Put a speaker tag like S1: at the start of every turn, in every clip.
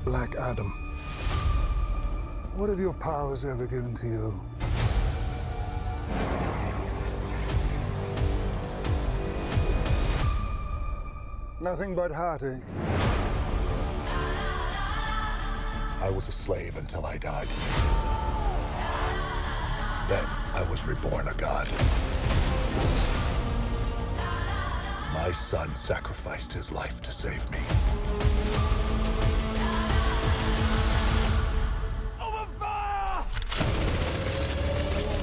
S1: Black Adam. What have your powers ever given to you? Nothing but heartache.
S2: I was a slave until I died. Then I was reborn a god. My son sacrificed his life to save me. Over fire!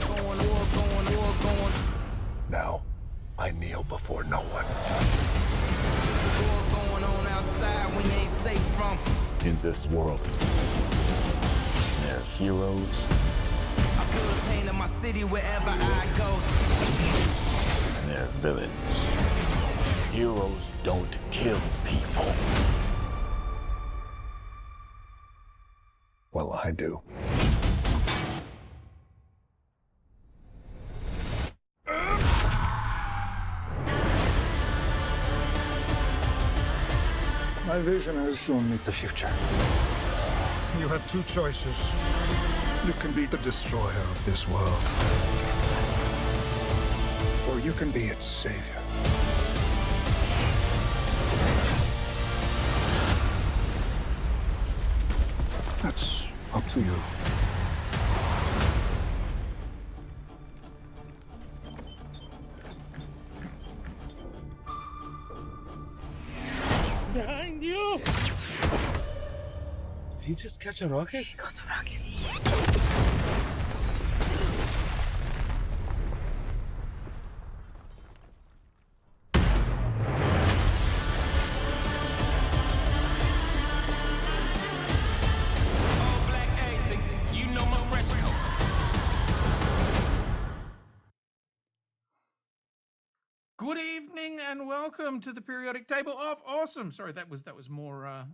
S2: War going. Now, I kneel before no one.
S3: War going on outside when you ain't safe from.
S4: In this world, there are heroes.
S3: I feel the pain in my city wherever I go.
S4: And there are villains. Heroes don't kill people.
S1: Well, I do. My vision has shown me the future. You have two choices. You can be the destroyer of this world, or you can be its savior. That's up to you.
S5: Behind you! Did he just catch a rocket?
S6: He got a rocket.
S3: All black, hey, you know my fresh coat.
S7: Good evening and welcome to the periodic table of awesome. Sorry, that was more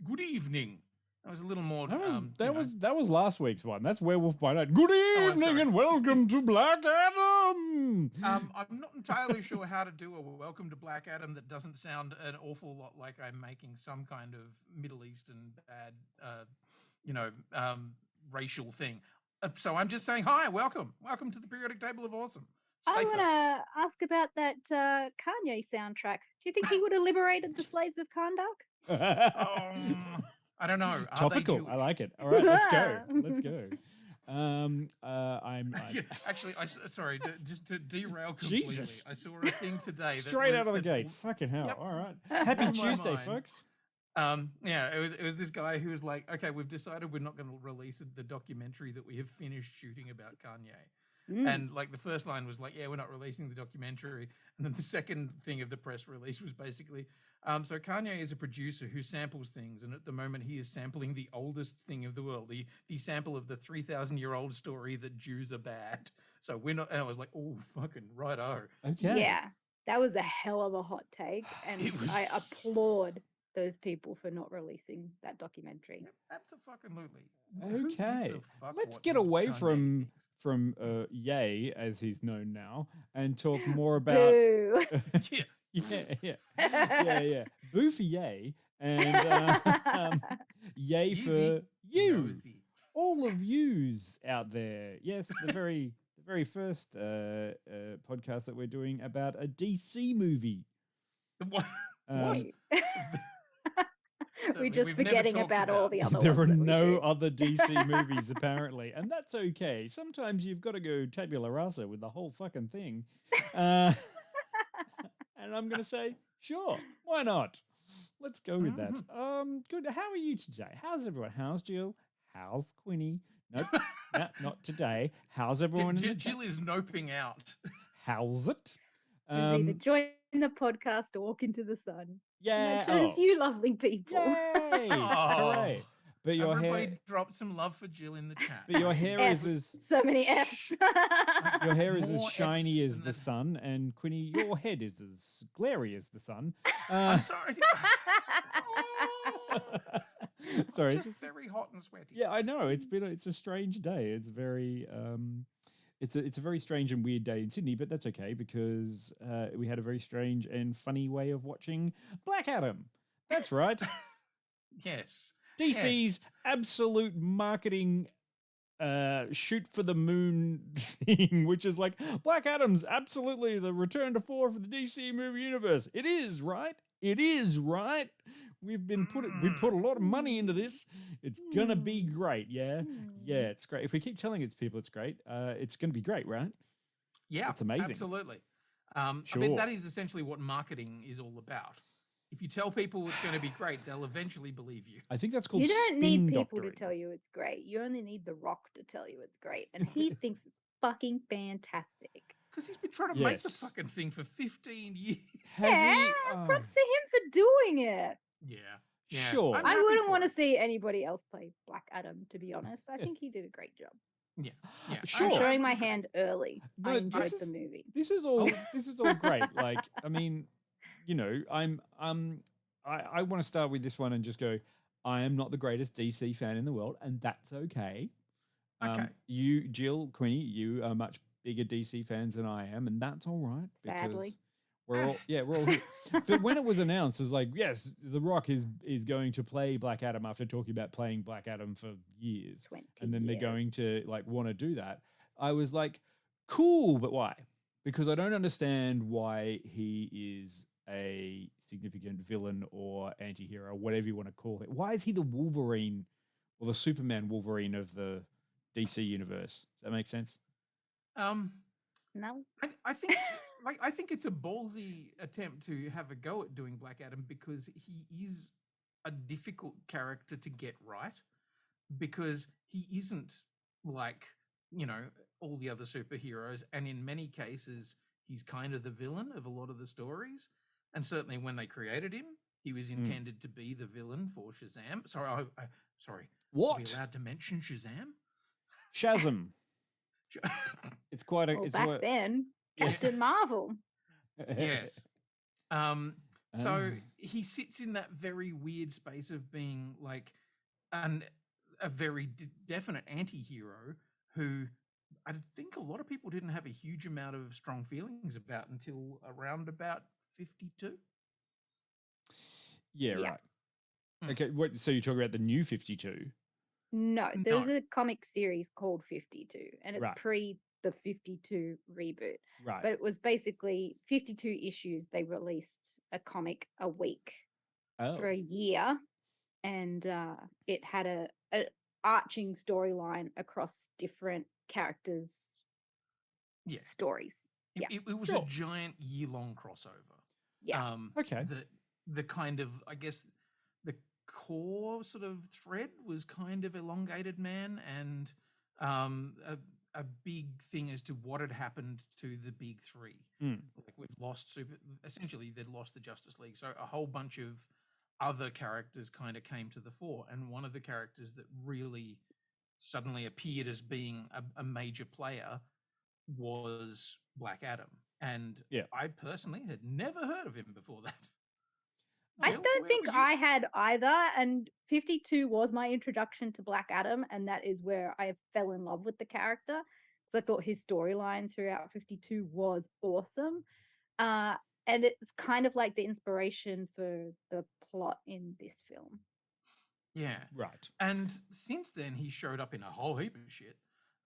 S7: good evening. That was a little more.
S8: That was last week's one. That's Werewolf by Night. Good evening
S7: sorry.
S8: and welcome to Black Adam.
S7: I'm not entirely sure how to do a welcome to Black Adam that doesn't sound an awful lot like I'm making some kind of Middle Eastern bad, racial thing. So I'm just saying hi, welcome to the periodic table of awesome.
S6: I
S7: Safer.
S6: want to ask about that Kanye soundtrack. Do you think he would have liberated the slaves of Kahndaq?
S7: I don't know. Are they
S8: Topical.
S7: Jewish?
S8: I like it. All right, let's go. Let's go.
S7: Yeah, actually, sorry, just to derail completely.
S8: Jesus.
S7: I saw a thing today.
S8: Straight out of the gate. Fucking hell.
S7: Yep.
S8: All right. Happy
S7: Blew my
S8: Tuesday,
S7: mind.
S8: folks.
S7: Yeah, it was this guy who was like, okay, we've decided we're not going to release the documentary that we have finished shooting about Kanye. And like the first line was like, yeah, we're not releasing the documentary. And then the second thing of the press release was basically, so Kanye is a producer who samples things. And at the moment he is sampling the oldest thing of the world, the sample of the 3,000-year-old story that Jews are bad. So we're not, and I was like, oh, fucking righto.
S8: Okay.
S6: Yeah, that was a hell of a hot take. And
S7: It was-
S6: I applaud those people for not releasing that documentary.
S7: Absolutely.
S8: Okay. Let's get away from Ye, as he's known now, and talk more about
S6: Boo.
S8: yeah. Boo for Ye, and Yay for you. All of yous out there. Yes, the very first podcast that we're doing about a DC movie.
S7: What?
S6: Wait.
S7: Certainly,
S6: We're just
S7: we've never
S6: forgetting
S7: talked
S6: about all the other
S8: There
S6: ones
S8: are
S6: that we
S8: no
S6: do.
S8: other DC movies apparently, and that's okay. Sometimes you've got to go tabula rasa with the whole fucking thing. And I'm going to say, sure, why not? Let's go with that. Good. How are you today? How's everyone? How's Jill? How's Quinny? Nope, not today. How's everyone in the chat?
S7: Jill is noping out.
S8: How's it?
S6: It's either join the podcast or walk into the sun.
S8: Yeah.
S6: And I chose you lovely people.
S8: Yay! Hooray! But your
S7: Everybody
S8: hair,
S7: drop some love for Jill in the chat.
S8: but your hair
S6: Fs.
S8: is
S6: So many Fs.
S8: your hair is as
S7: More
S8: shiny
S7: Fs
S8: as
S7: than
S8: the
S7: that.
S8: sun, and Quinny, your head is as glary as the sun.
S7: I'm sorry.
S8: Sorry,
S7: Just very hot and sweaty.
S8: yeah, I know it's a strange day. It's very it's a very strange and weird day in Sydney, but that's okay because we had a very strange and funny way of watching Black Adam. That's right.
S7: Yes.
S8: DC's absolute marketing shoot for the moon thing, which is like Black Adam's absolutely the return to form for the DC movie universe. It is, right? It is, right? We put a lot of money into this. It's gonna be great, yeah. Yeah, it's great. If we keep telling it to people it's great, it's gonna be great, right?
S7: Yeah,
S8: It's amazing.
S7: Absolutely. I mean,
S8: Sure.
S7: that is essentially what marketing is all about. If you tell people it's going to be great, they'll eventually believe you.
S8: I think that's called
S6: You don't need
S8: spin
S6: people
S8: doctoring.
S6: to tell you it's great. You only need The Rock to tell you it's great. And he thinks it's fucking fantastic.
S7: Because he's been trying to make the
S8: Yes.
S7: fucking thing for 15 years.
S8: Has
S6: yeah,
S8: he? Oh,
S6: props to him for doing it.
S7: Yeah.
S8: Sure.
S7: I'm
S6: I
S7: happy
S6: wouldn't
S7: for
S6: want to
S7: it.
S6: see anybody else play Black Adam, to be honest. I think he did a great job.
S7: Yeah. Yeah.
S8: Sure.
S6: I'm showing my hand early.
S8: No,
S6: I
S8: this
S6: enjoyed
S8: is-
S6: the movie.
S8: This is all great. Like, I mean, you know, I want to start with this one and just go, I am not the greatest DC fan in the world, and that's okay.
S7: Okay.
S8: You, Jill, Quinny, you are much bigger DC fans than I am, and that's all right.
S6: Sadly.
S8: Because we're all here. But when it was announced, it's like, yes, The Rock is going to play Black Adam after talking about playing Black Adam for years.
S6: 20
S8: And then they're going
S6: years.
S8: to like want to do that. I was like, cool, but why? Because I don't understand why he is a significant villain or anti-hero, whatever you want to call it. Why is he the Wolverine or the Superman Wolverine of the DC universe? Does that make sense?
S6: No.
S7: I think I think it's a ballsy attempt to have a go at doing Black Adam because he is a difficult character to get right because he isn't like, you know, all the other superheroes, and in many cases he's kind of the villain of a lot of the stories. And certainly when they created him, he was intended to be the villain for Shazam. Sorry, sorry. Are we
S8: What?
S7: allowed to mention Shazam?
S8: Shazam. It's quite a.
S6: Well,
S8: it's
S6: back
S8: what-
S6: then, Captain Marvel.
S7: Yes. So
S8: Ah.
S7: he sits in that very weird space of being like a very definite anti-hero who I think a lot of people didn't have a huge amount of strong feelings about until around about 52.
S8: Yeah,
S6: Yeah.
S8: right.
S7: Hmm.
S8: Okay, so you're talking about the new 52?
S6: No, there was
S7: No.
S6: a comic series called 52, and it's
S8: Right.
S6: pre the 52 reboot.
S8: Right.
S6: But it was basically 52 issues. They released a comic a week
S8: Oh.
S6: for a year, and it had a arching storyline across different characters'
S7: Yeah.
S6: stories. Yeah.
S7: It was
S8: Sure.
S7: a giant year-long crossover.
S6: Yeah.
S8: Okay.
S7: The kind of, I guess, the core sort of thread was kind of elongated man and a big thing as to what had happened to the big three.
S8: Mm.
S7: Like we've lost essentially they'd lost the Justice League. So a whole bunch of other characters kind of came to the fore. And one of the characters that really suddenly appeared as being a major player was Black Adam. And
S8: Yeah.
S7: I personally had never heard of him before that.
S6: I
S7: Jill,
S6: don't
S7: where
S6: think
S7: were you?
S6: I had either. And 52 was my introduction to Black Adam. And that is where I fell in love with the character. Because I thought his storyline throughout 52 was awesome. And it's kind of like the inspiration for the plot in this film.
S7: Yeah.
S8: Right.
S7: And since then, he showed up in a whole heap of shit.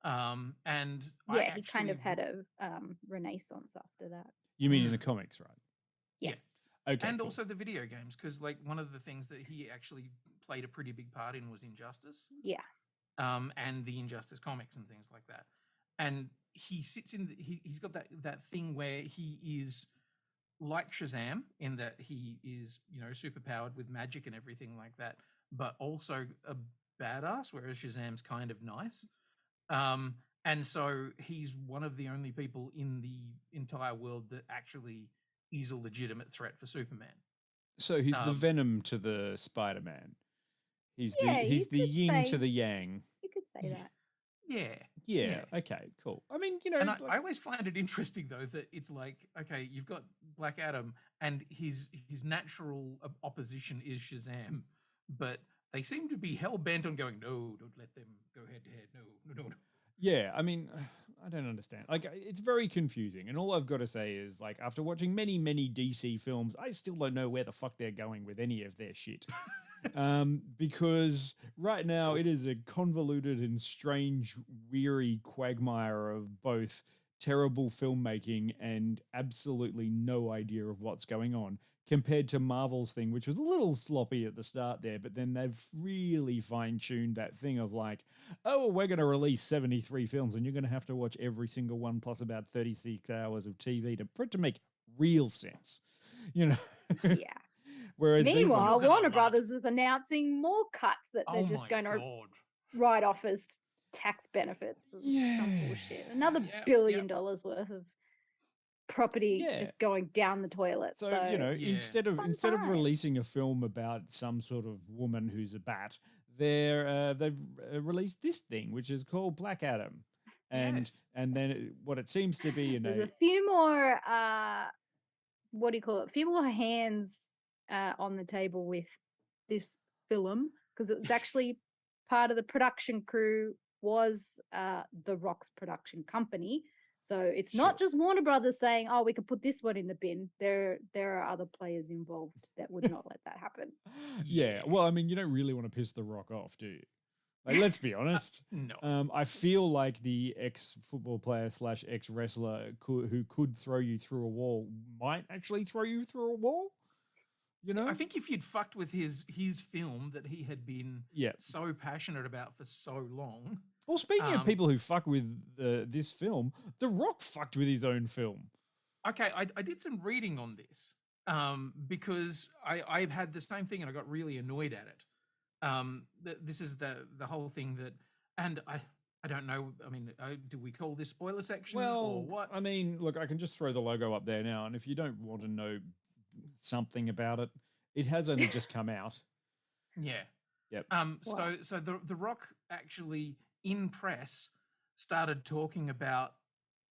S7: And
S6: Yeah, he kind of had a renaissance after that.
S8: You mean in the comics, right?
S7: Yeah.
S6: Yes.
S8: Okay.
S7: and
S8: cool.
S7: also the video games, because like one of the things that he actually played a pretty big part in was Injustice.
S6: Yeah.
S7: And the Injustice comics and things like that. And he sits in he's got that thing where he is like Shazam in that he is, you know, super powered with magic and everything like that, but also a badass, whereas Shazam's kind of nice. And so he's one of the only people in the entire world that actually is a legitimate threat for Superman.
S8: So he's the Venom to the Spider-Man. He's
S6: Yeah,
S8: the
S6: you
S8: the
S6: could
S8: yin
S6: say-
S8: to the yang.
S6: You could say
S7: Yeah.
S6: that.
S7: Yeah.
S8: Yeah. Okay. Cool. I mean, you know,
S7: And
S8: like-
S7: I always find it interesting though that it's like, okay, you've got Black Adam and his natural opposition is Shazam, but they seem to be hell bent on going, no, don't let them go head to head. No.
S8: yeah. I mean, I don't understand. Like, it's very confusing. And all I've got to say is, like, after watching many, many DC films, I still don't know where the fuck they're going with any of their shit. Because right now it is a convoluted and strange, weary quagmire of both terrible filmmaking and absolutely no idea of what's going on, compared to Marvel's thing, which was a little sloppy at the start there, but then they've really fine-tuned that thing of like, oh, well, we're going to release 73 films and you're going to have to watch every single one plus about 36 hours of TV for it to make real sense, you know?
S6: Yeah.
S8: Whereas these
S6: Meanwhile,
S7: gonna
S6: Warner
S7: love it.
S6: Brothers is announcing more cuts that they're
S7: Oh
S6: just
S7: my
S6: going to
S7: God.
S6: write off as tax benefits. Some
S8: Yeah.
S6: bullshit. Another
S7: Yep,
S6: billion
S7: yep.
S6: dollars worth of property
S8: Yeah.
S6: just going down the toilet.
S8: So,
S6: So,
S8: you know,
S7: Yeah.
S8: instead of
S6: Fun
S8: releasing a
S6: times.
S8: film about some sort of woman who's a bat, they've released this thing which is called Black Adam, and
S7: Yes.
S8: then what it seems to be in
S6: There's
S8: a
S6: a few more what do you call it? A few more hands on the table with this film, because it was actually part of the production crew was The Rock's production company. So it's not
S8: Sure.
S6: just Warner Brothers saying, "Oh, we could put this one in the bin." There are other players involved that would not let that happen.
S8: Yeah. Well, I mean, you don't really want to piss The Rock off, do you? Like, let's be honest.
S7: No.
S8: I feel like the ex-football player / ex-wrestler who could throw you through a wall might actually throw you through a wall. You know?
S7: I think if you'd fucked with his film that he had been
S8: Yeah.
S7: so passionate about for so long.
S8: Well, speaking of people who fuck with this film, The Rock fucked with his own film.
S7: Okay, I did some reading on this because I've had the same thing and I got really annoyed at it. This is the whole thing that, and I don't know. I mean, do we call this spoiler section or
S8: Well,
S7: what?
S8: I mean, look, I can just throw the logo up there now, and if you don't want to know something about it, it has only just come out.
S7: Yeah.
S8: Yep.
S7: So the Rock actually in press started talking about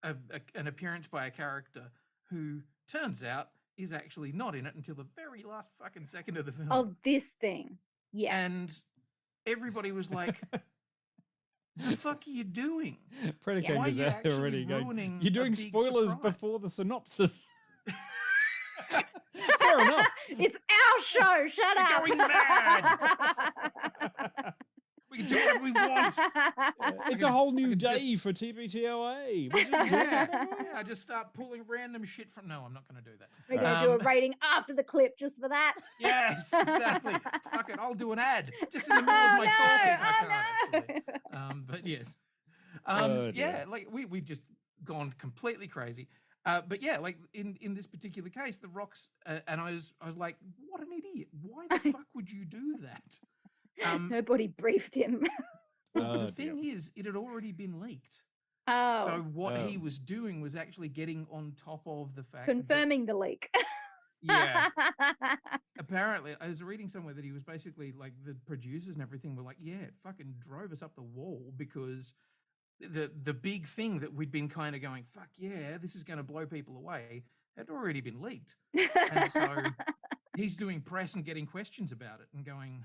S7: an appearance by a character who turns out is actually not in it until the very last fucking second of the film.
S6: Oh, this thing. Yeah.
S7: And everybody was like, the fuck are you doing?
S8: Predicate
S7: Why are
S8: is
S7: you
S8: out
S7: actually
S8: already going,
S7: ruining
S8: you're
S7: a
S8: doing
S7: big
S8: spoilers
S7: surprise?"
S8: before the synopsis. Fair enough.
S6: It's our show. Shut
S7: We're
S6: up.
S7: going mad. We can do whatever we want.
S8: It's a whole new
S7: could just-
S8: day for TBTOA. We're just
S7: Yeah, I just start pulling random shit from. No, I'm not going to do that.
S6: We're going to do a rating after the clip just for that.
S7: Yes, exactly. Fuck it, I'll do an ad just in the middle of my talking. I can't actually. But yes,
S8: Oh, dear.
S7: yeah, like we just gone completely crazy. But yeah, like in this particular case, the Rock's, and I was like, what an idiot! Why the fuck would you do that?
S6: Nobody briefed him.
S7: Well,
S8: Oh,
S7: the thing is, it had already been leaked.
S6: Oh,
S7: So what he
S8: Oh.
S7: was doing was actually getting on top of the fact.
S6: confirming the leak.
S7: Yeah. Apparently, I was reading somewhere that he was basically like the producers and everything were like, yeah, it fucking drove us up the wall because the big thing that we'd been kind of going, fuck yeah, this is going to blow people away, had already been leaked. And so he's doing press and getting questions about it and going,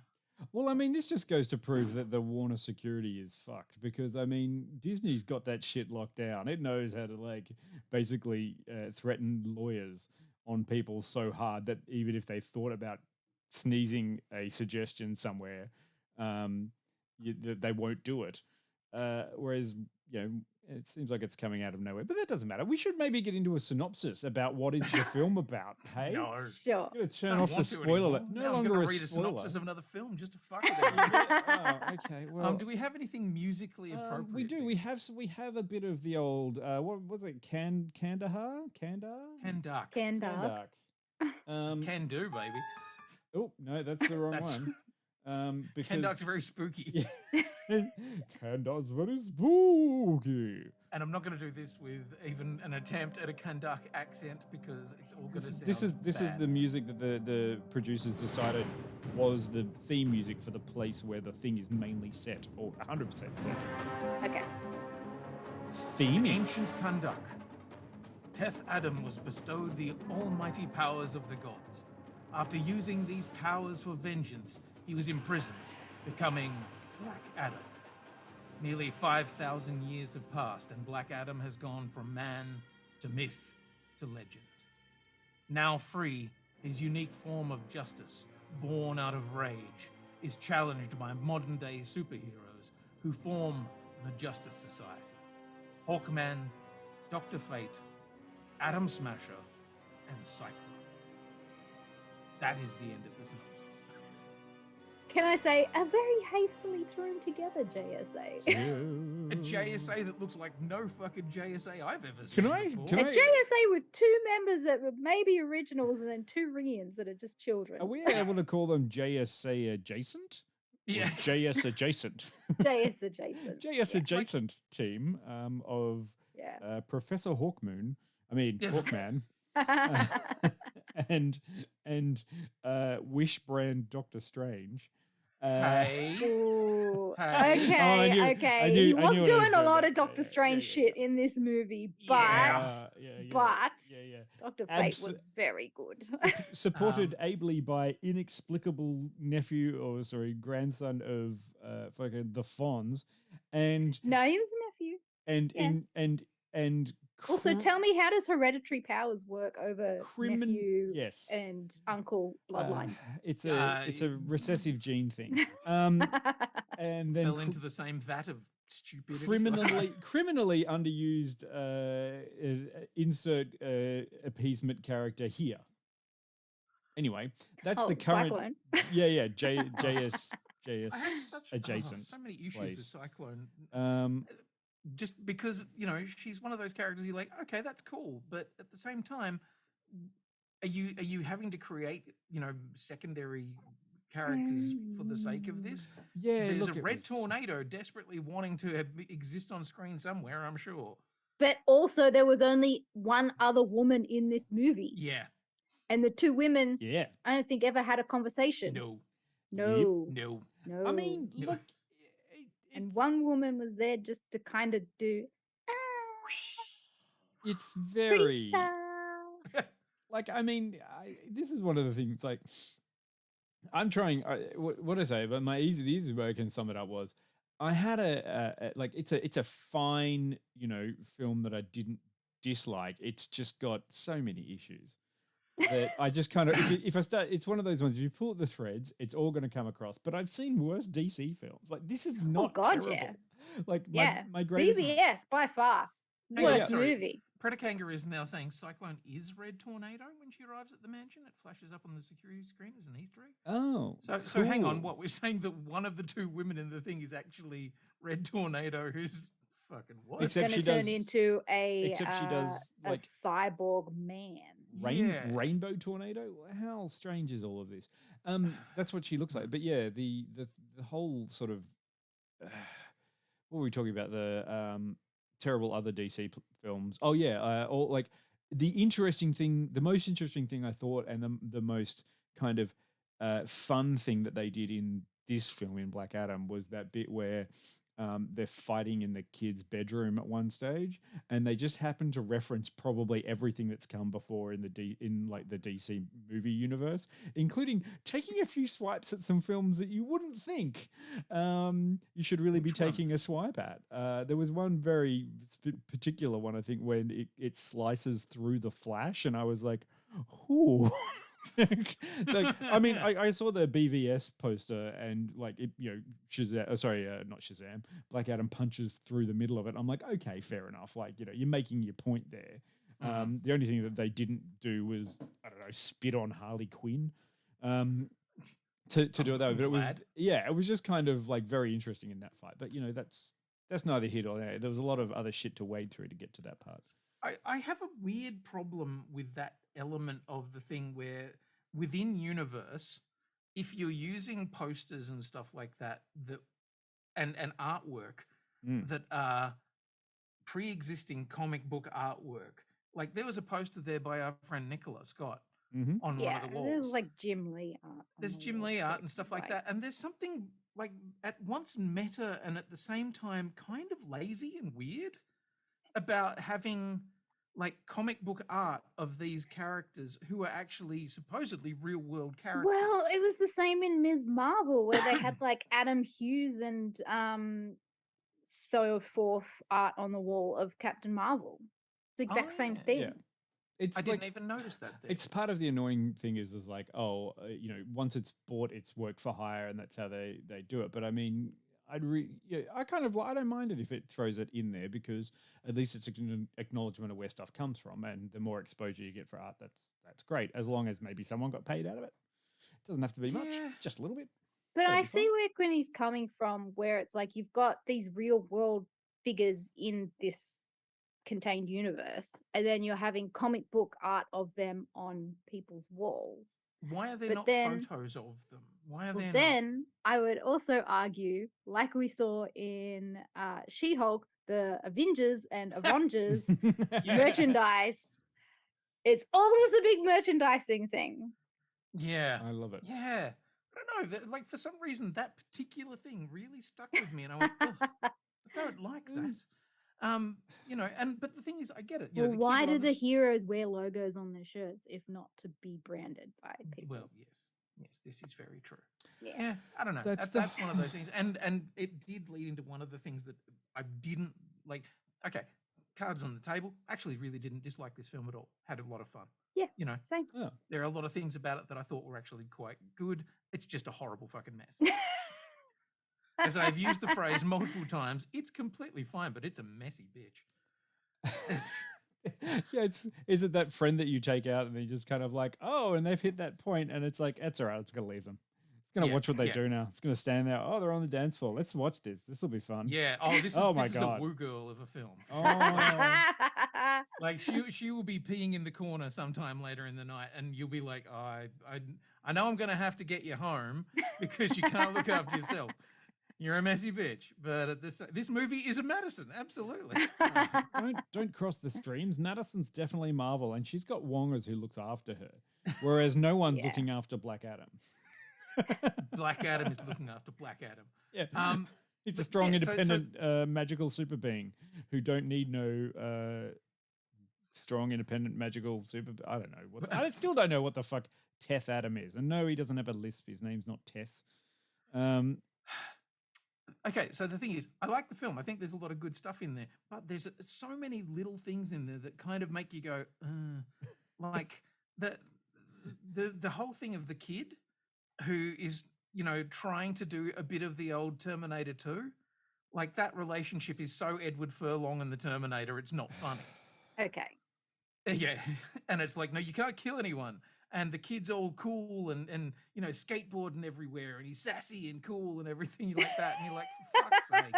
S8: Well, I mean, this just goes to prove that the Warner security is fucked because, I mean, Disney's got that shit locked down. It knows how to, like, basically threaten lawyers on people so hard that even if they thought about sneezing a suggestion somewhere, they won't do it. Whereas, you know, it seems like it's coming out of nowhere, but that doesn't matter. We should maybe get into a synopsis about what is the film about. Hey,
S7: no.
S6: Sure.
S8: I'm going to turn
S7: Don't
S8: off the
S7: want to
S8: spoiler.
S7: anymore.
S8: No
S7: Now I'm
S8: longer
S7: gonna
S8: a
S7: read a
S8: spoiler.
S7: synopsis of another film just to fuck with everyone.
S8: Oh, okay. Well,
S7: Do we have anything musically appropriate?
S8: we do. We have a bit of the old. What was it? Kandahar.
S7: Kahndaq.
S6: Kahndaq.
S7: Can do, baby.
S8: Oh no, that's the wrong
S7: That's-
S8: one. Because
S7: Kahndaq's very spooky.
S8: Kahndaq's very spooky.
S7: And I'm not going to do this with even an attempt at a Kahndaq accent because it's all going to sound
S8: This is
S7: bad.
S8: the music that the producers decided was the theme music for the place where the thing is mainly set, or 100% set.
S6: Okay.
S8: Theming.
S7: Ancient Kahndaq. Teth Adam was bestowed the almighty powers of the gods. After using these powers for vengeance, he was imprisoned, becoming Black Adam. Nearly 5,000 years have passed, and Black Adam has gone from man to myth to legend. Now free, his unique form of justice, born out of rage, is challenged by modern-day superheroes who form the Justice Society. Hawkman, Dr. Fate, Atom Smasher, and Cyclone. That is the end of the synopsis.
S6: Can I say a very hastily thrown together JSA?
S7: A JSA that looks like no fucking JSA I've ever seen before.
S6: A JSA with 2 members that were maybe originals and then 2 ring-ins that are just children.
S8: Are we able to call them JSA adjacent?
S7: Yeah.
S8: JS adjacent.
S6: JS adjacent.
S8: JS adjacent team of Professor Hawkmoon. I mean Hawkman. and Wish brand Doctor Strange.
S6: Okay.
S8: Oh,
S6: He was doing a lot of Doctor Strange shit in this movie, but Dr. Fate was very good.
S8: Supported ably by inexplicable grandson of fucking the Fonz, and
S6: no, he was a nephew.
S8: And
S6: also, tell me, how does hereditary powers work over nephew and uncle bloodlines?
S8: It's a recessive gene thing. And then
S7: fell into the same vat of stupidity.
S8: Criminally underused insert appeasement character here. Anyway, that's the current.
S6: Cyclone.
S8: JS
S7: I had
S8: adjacent.
S7: so many issues with Cyclone. Just because, she's one of those characters you're like, okay, that's cool, but at the same time, are you having to create, secondary characters for the sake of this?
S8: Yeah,
S7: there's a red tornado desperately wanting to exist on screen somewhere, I'm sure.
S6: But also, there was only one other woman in this movie.
S7: Yeah.
S6: And the 2 women, I don't think ever had a conversation.
S7: No.
S8: I mean, look.
S6: And one woman was there just to kind of do.
S8: It's very
S6: pretty style.
S8: Like, I mean, this is one of the things. Like, I'm trying. What I say, but the easy way I can sum it up was, I had it's a fine film that I didn't dislike. It's just got so many issues that I just kind of if I start, it's one of those ones. If you pull at the threads, it's all going to come across. But I've seen worse DC films. Like, this is not terrible.
S6: Yeah.
S8: Like my greatest
S6: BVS by far worst movie.
S7: Predakangar is now saying Cyclone is Red Tornado when she arrives at the mansion. It flashes up on the security screen as an Easter egg.
S8: Oh,
S7: so hang on. What we're saying, that one of the 2 women in the thing is actually Red Tornado, who's fucking what?
S6: Except she turn into a cyborg man.
S8: Rainbow Tornado. How strange is all of this? That's what she looks like. But yeah, the whole sort of what were we talking about? The terrible other DC films. Oh yeah, all like the most interesting thing I thought, and the most kind of fun thing that they did in this film in Black Adam was that bit where they're fighting in the kid's bedroom at one stage, and they just happen to reference probably everything that's come before in the DC movie universe, including taking a few swipes at some films that you wouldn't think you should really be taking a swipe at. There was one very particular one, I think, when it slices through the Flash, and I was like, ooh. I mean, I saw the BVS poster, and Shazam, not Shazam, Black Adam punches through the middle of it. I'm like, okay, fair enough. Like, you're making your point there. The only thing that they didn't do was, I don't know, spit on Harley Quinn to do it that way. But it was just kind of like very interesting in that fight. But that's neither here nor there. There was a lot of other shit to wade through to get to that part.
S7: I have a weird problem with that element of the thing where within universe, if you're using posters and stuff like that and artwork that are pre-existing comic book artwork, like there was a poster there by our friend Nicola Scott on one of the walls.
S6: There's like Jim Lee art.
S7: There's Jim Lee art and stuff like that, and there's something like at once meta and at the same time kind of lazy and weird about having like comic book art of these characters who are actually supposedly real world characters.
S6: Well, it was the same in Ms. Marvel, where they had like Adam Hughes and so forth art on the wall of Captain Marvel. It's the exact same thing.
S8: It's
S7: I
S8: like
S7: didn't even notice that there.
S8: it's part of the annoying thing is like, oh, once it's bought, it's work for hire, and that's how they do it. But I mean, I kind of I don't mind it if it throws it in there because at least it's an acknowledgement of where stuff comes from, and the more exposure you get for art, that's great. As long as maybe someone got paid out of it, it doesn't have to be much,
S7: Yeah.
S8: just a little bit.
S6: But
S8: That'd
S6: I
S8: be
S6: see
S8: fine.
S6: where Quinny's coming from, where it's like you've got these real world figures in this contained universe, and then you're having comic book art of them on people's walls.
S7: Why are there
S6: But
S7: not
S6: then,
S7: photos of them? Why are
S6: well,
S7: there not?
S6: then I would also argue, like we saw in She-Hulk, the Avengers and Avengers
S7: Yeah.
S6: merchandise. It's all just a big merchandising thing.
S7: Yeah.
S8: I love it.
S7: Yeah. I don't know. Like, for some reason, that particular thing really stuck with me, and I went, "Ugh, I don't like that." But the thing is, I get it.
S6: Well,
S7: the
S6: why
S7: kid
S6: do the
S7: loves.
S6: heroes wear logos on their shirts if not to be branded by people?
S7: Well, yes, this is very true.
S6: Yeah.
S7: Yeah, I don't know.
S8: That's
S7: That's,
S8: the-
S7: one of those things, and it did lead into one of the things that I didn't like. Okay, cards on the table. Actually, really didn't dislike this film at all. Had a lot of fun.
S6: Yeah. Same.
S8: Oh.
S7: There are a lot of things about it that I thought were actually quite good. It's just a horrible fucking mess. As I've used the phrase multiple times, it's completely fine, but it's a messy bitch.
S8: Yeah, is it that friend that you take out and they just kind of like, oh, and they've hit that point, and it's like, it's all right, it's gonna leave them. It's gonna
S7: Yeah,
S8: watch what they
S7: yeah.
S8: do now. It's gonna stand there. Oh, they're on the dance floor. Let's watch this. This will be fun.
S7: Yeah. Oh, this is
S8: Oh my
S7: this is
S8: God.
S7: a woo girl of a film.
S8: Oh.
S7: Like she will be peeing in the corner sometime later in the night, and you'll be like, oh, I know I'm gonna have to get you home because you can't look after yourself. You're a messy bitch. But at this movie is a Madison, absolutely.
S8: Don't cross the streams. Madison's definitely Marvel, and she's got Wongers who looks after her, whereas no one's
S6: Yeah.
S8: looking after Black Adam.
S7: Black Adam is looking after Black Adam.
S8: Yeah. He's a
S7: but
S8: strong,
S7: yeah, so-
S8: independent, magical super being who don't need no strong, independent, magical super. I don't know. I still don't know what the fuck Teth Adam is. And no, he doesn't have a lisp. His name's not Tess.
S7: Okay, so the thing is, I like the film. I think there's a lot of good stuff in there, but there's so many little things in there that kind of make you go, like the whole thing of the kid who is, trying to do a bit of the old Terminator 2. Like, that relationship is so Edward Furlong and the Terminator, it's not funny.
S6: Okay.
S7: Yeah, and it's like, no, you can't kill anyone. And the kid's all cool and skateboarding everywhere, and he's sassy and cool and everything like that. And you're like, for fuck's sake.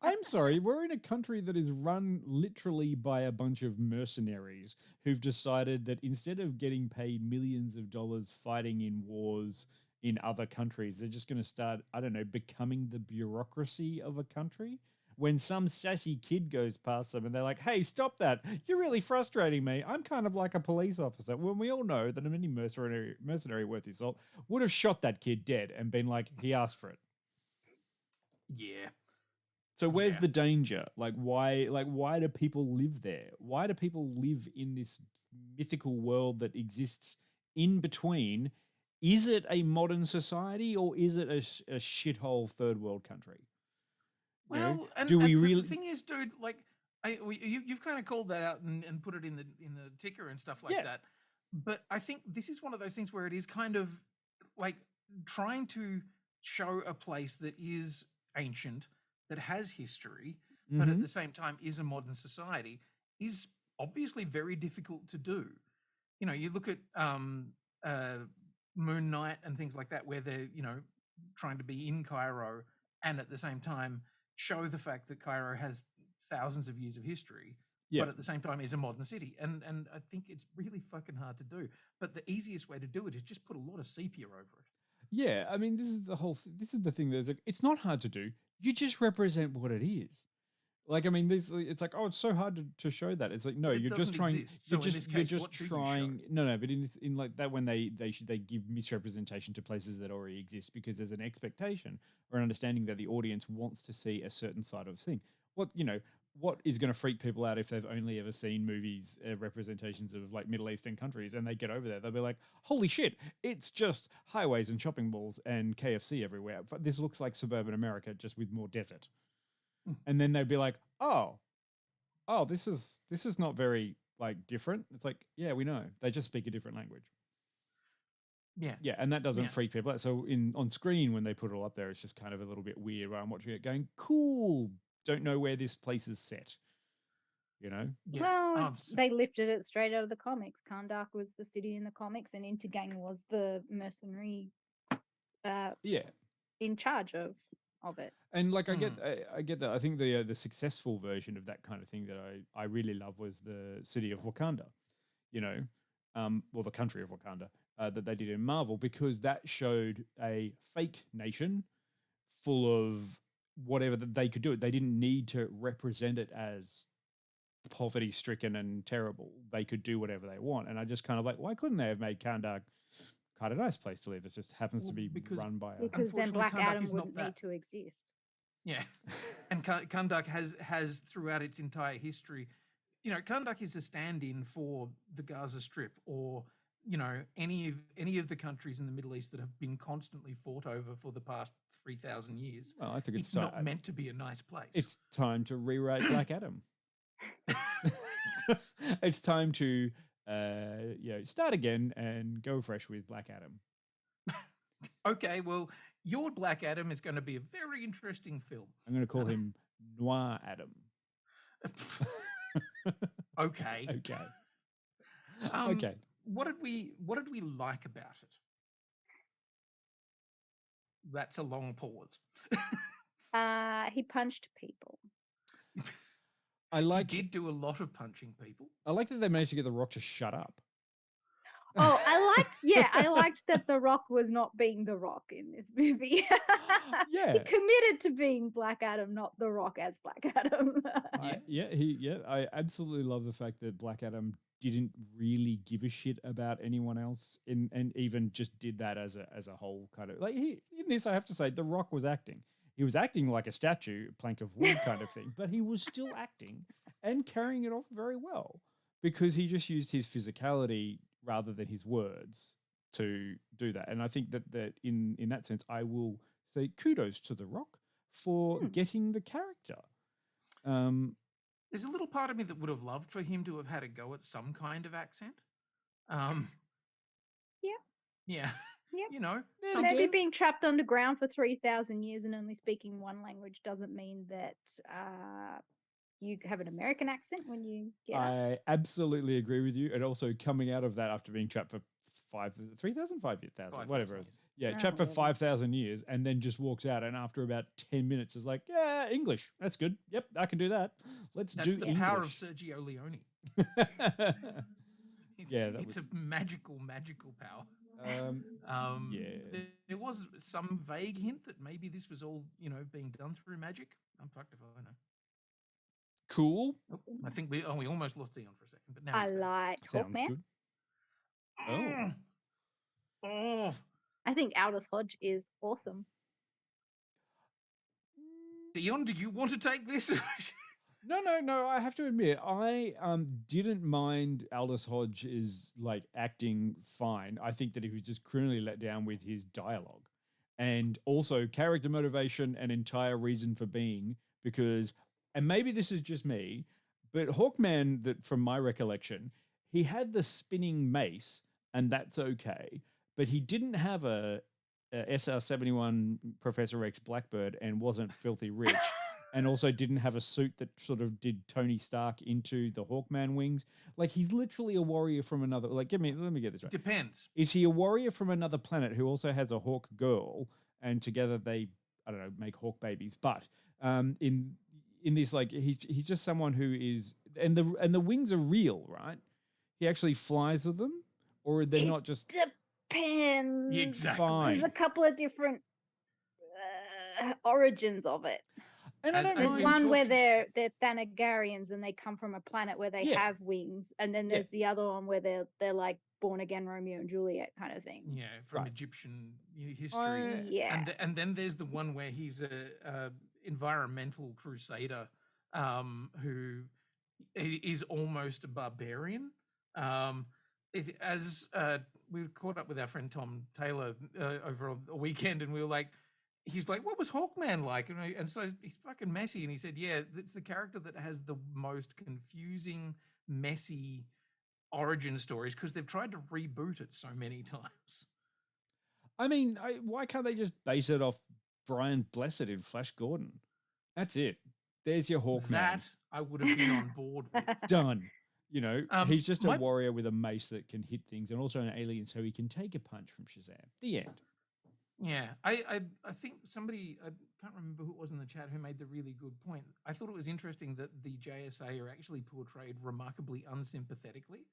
S8: I'm sorry, we're in a country that is run literally by a bunch of mercenaries who've decided that instead of getting paid millions of dollars fighting in wars in other countries, they're just going to start, I don't know, becoming the bureaucracy of a country. When some sassy kid goes past them and they're like, hey, stop that. You're really frustrating me. I'm kind of like a police officer. When we all know that any mercenary worth his salt would have shot that kid dead and been like, he asked for it.
S7: Yeah.
S8: So where's the danger? Like why do people live there? Why do people live in this mythical world that exists in between? Is it a modern society or is it a shithole third world country?
S7: Well,
S8: do we really?
S7: The thing is, dude, like, you've kind of called that out and put it in the ticker and stuff like that. But I think this is one of those things where it is kind of like trying to show a place that is ancient, that has history, but at the same time is a modern society, is obviously very difficult to do. You look at Moon Knight and things like that, where they're trying to be in Cairo and at the same time show the fact that Cairo has thousands of years of history, but at the same time is a modern city. And I think it's really fucking hard to do. But the easiest way to do it is just put a lot of sepia over it.
S8: Yeah, I mean, this is the thing. There's it's not hard to do. You just represent what it is. Like, I mean, it's like, oh, it's so hard to show that. It's like, no,
S7: It
S8: you're just
S7: doesn't
S8: trying.
S7: exist. So in this
S8: You're
S7: case,
S8: just
S7: what do you
S8: trying.
S7: show?
S8: No, but in like that when they give misrepresentation to places that already exist because there's an expectation or an understanding that the audience wants to see a certain side of thing. What is going to freak people out if they've only ever seen movies representations of like Middle Eastern countries and they get over there, they'll be like, holy shit, it's just highways and shopping malls and KFC everywhere. But this looks like suburban America just with more desert. And then they'd be like, oh, this is not very like different. It's like, yeah, we know. They just speak a different language.
S7: Yeah.
S8: Yeah, and that doesn't
S7: Yeah.
S8: freak people out. So on screen when they put it all up there, it's just kind of a little bit weird where I'm watching it going, cool. Don't know where this place is set. You know?
S7: Yeah.
S6: Well, they lifted it straight out of the comics. Kahndaq was the city in the comics, and Intergang was the mercenary
S8: Yeah.
S6: in charge of it.
S8: And like I get that. I think the successful version of that kind of thing that I really love was the city of Wakanda, you know, well, the country of Wakanda that they did in Marvel, because that showed a fake nation full of whatever that they could do it. They didn't need to represent it as poverty stricken and terrible. They could do whatever they want. And I just kind of like, why couldn't they have made Kahndaq quite a nice place to live? It just happens to be run by a
S6: because then
S7: Unfortunately,
S6: Black
S7: Kahndaq
S6: Adam
S7: is not
S6: wouldn't
S7: that.
S6: need to exist.
S7: Yeah, and Kahndaq has throughout its entire history, you know, Kahndaq is a stand-in for the Gaza Strip, or you know, any of the countries in the Middle East that have been constantly fought over for the past 3,000 years.
S8: Well, I think
S7: it's not meant to be a nice place.
S8: It's time to rewrite Black Adam. It's time to start again and go fresh with Black Adam.
S7: Okay, well, your Black Adam is going to be a very interesting film.
S8: I'm going to call him Noir Adam.
S7: Okay.
S8: Okay.
S7: Okay. What did we like about it? That's a long pause.
S6: He punched people.
S7: He did do a lot of punching people.
S8: I like that they managed to get The Rock to shut up.
S6: Oh, I liked that The Rock was not being The Rock in this movie.
S8: Yeah.
S6: He committed to being Black Adam, not The Rock as Black Adam.
S8: I absolutely love the fact that Black Adam didn't really give a shit about anyone else and even just did that as a whole kind of like in this. I have to say, The Rock was acting. He was acting like a statue, plank of wood kind of thing, but he was still acting and carrying it off very well because he just used his physicality rather than his words to do that. And I think that in that sense, I will say kudos to The Rock for getting the character.
S7: There's a little part of me that would have loved for him to have had a go at some kind of accent. Yeah. You know,
S6: maybe being trapped underground for 3,000 years and only speaking one language doesn't mean that you have an American accent when you get up.
S8: I absolutely agree with you. And also coming out of that after being trapped for 3,000, 5,000, whatever it is. Yeah, trapped for 5,000 years and then just walks out and after about 10 minutes is like, yeah, English. That's good. Yep, I can do that. That's the
S7: English. Power of Sergio Leone. It's a magical power. There was some vague hint that maybe this was all, you know, being done through magic. I'm fucked if I know.
S8: Cool.
S7: Oh, I think we almost lost Dion for a second, but now
S6: I liked Hawkman.
S7: Oh.
S6: I think Aldous Hodge is awesome.
S7: Dion, do you want to take this?
S8: No. I have to admit, I didn't mind Aldous Hodge's like acting fine. I think that he was just criminally let down with his dialogue, and also character motivation and entire reason for being. Because, and maybe this is just me, but Hawkman, that from my recollection, he had the spinning mace, and that's okay. But he didn't have a SR-71 Professor X Blackbird and wasn't filthy rich. And also didn't have a suit that sort of did Tony Stark into the Hawkman wings. Like he's literally a warrior from another. Like, let me get this right.
S7: Depends.
S8: Is he a warrior from another planet who also has a hawk girl, and together they, I don't know, make hawk babies? But in this, like he's just someone who is, and the wings are real, right? He actually flies with them, or they're not just.
S6: Depends.
S7: Exactly.
S8: Fine.
S6: There's a couple of different origins of it.
S8: And
S6: there's one where they're Thanagarians and they come from a planet where they have wings, and then there's the other one where they're like born again Romeo and Juliet kind of thing.
S7: Yeah, from Egyptian history. And then there's the one where he's a environmental crusader who is almost a barbarian. We caught up with our friend Tom Taylor over a weekend, and we were like, he's like, what was Hawkman like? And so he's fucking messy. And he said, yeah, it's the character that has the most confusing messy origin stories because they've tried to reboot it so many times.
S8: I mean, why can't they just base it off Brian Blessed in Flash Gordon? That's it. There's your Hawkman.
S7: That I would have been on board with.
S8: Done. You know, he's just a
S7: my-
S8: warrior with a mace that can hit things, and also an alien, so he can take a punch from Shazam. The end.
S7: Yeah, I think somebody, I can't remember who it was in the chat, who made the really good point. I thought it was interesting that the JSA are actually portrayed remarkably unsympathetically,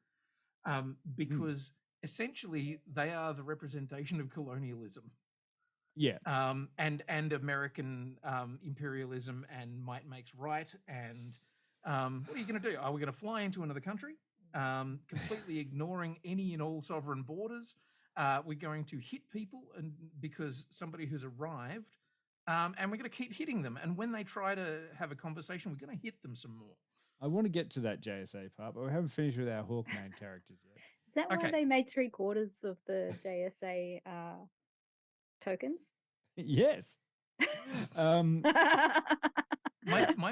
S7: because essentially they are the representation of colonialism.
S8: Yeah.
S7: And American imperialism and might makes right. And what are you going to do? Are we going to fly into another country, completely ignoring any and all sovereign borders? We're going to hit people and because somebody who's arrived, and we're going to keep hitting them. And when they try to have a conversation, we're going to hit them some more.
S8: I want to get to that JSA part, but we haven't finished with our Hawkman characters yet.
S6: Is that why they made 3/4 of the JSA tokens?
S8: Yes.
S7: My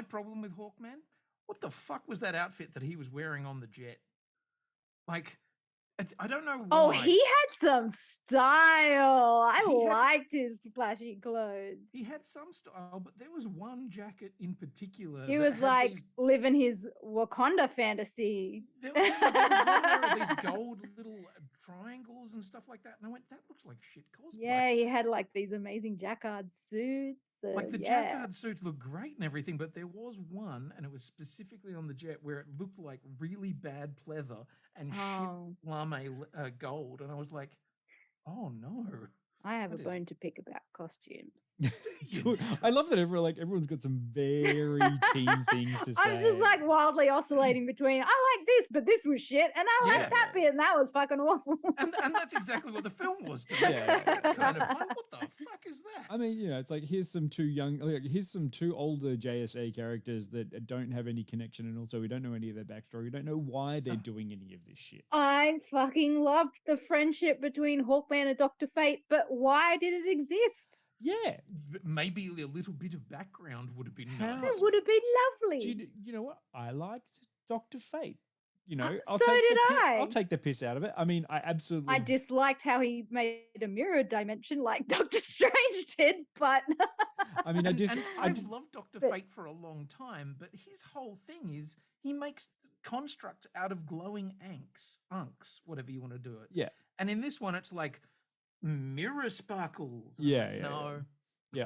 S7: problem with Hawkman, what the fuck was that outfit that he was wearing on the jet? Like, I don't know why.
S6: Oh, he had some style. I liked his flashy clothes.
S7: He had some style, but there was one jacket in particular.
S6: He
S7: that
S6: was
S7: had
S6: like
S7: these,
S6: living his Wakanda fantasy.
S7: there was one where these gold little triangles and stuff like that. And I went, that looks like shit cosplay.
S6: Yeah, he had like these amazing jacquard suits.
S7: Like the
S6: yeah.
S7: jacquard suits look great and everything, but there was one, and it was specifically on the jet, where it looked like really bad pleather and shit lame gold. And I was like, oh no.
S6: I have a bone to pick about costumes.
S8: I love that everyone's got some very keen things to say.
S6: I'm just like wildly oscillating between I like this, but this was shit, and I like that bit, and that was fucking awful.
S7: And that's exactly what the film was to me.
S8: Yeah.
S7: That's kind of fun. What the fuck is that?
S8: I mean, you know, it's like here's some two older JSA characters that don't have any connection, and also we don't know any of their backstory. We don't know why they're doing any of this shit.
S6: I fucking loved the friendship between Hawkman and Dr. Fate, but why did it exist?
S8: Yeah.
S7: Maybe a little bit of background would have been nice.
S6: It would have been lovely.
S8: You know what? I liked Dr. Fate. You know,
S6: so did I.
S8: I'll take the piss out of it. I mean, I
S6: disliked how he made a mirror dimension like Doctor Strange did, but
S8: I mean,
S7: I've loved Dr. Fate for a long time, but his whole thing is he makes constructs out of glowing unks, whatever you want to do it.
S8: Yeah.
S7: And in this one, it's like mirror sparkles.
S8: Yeah.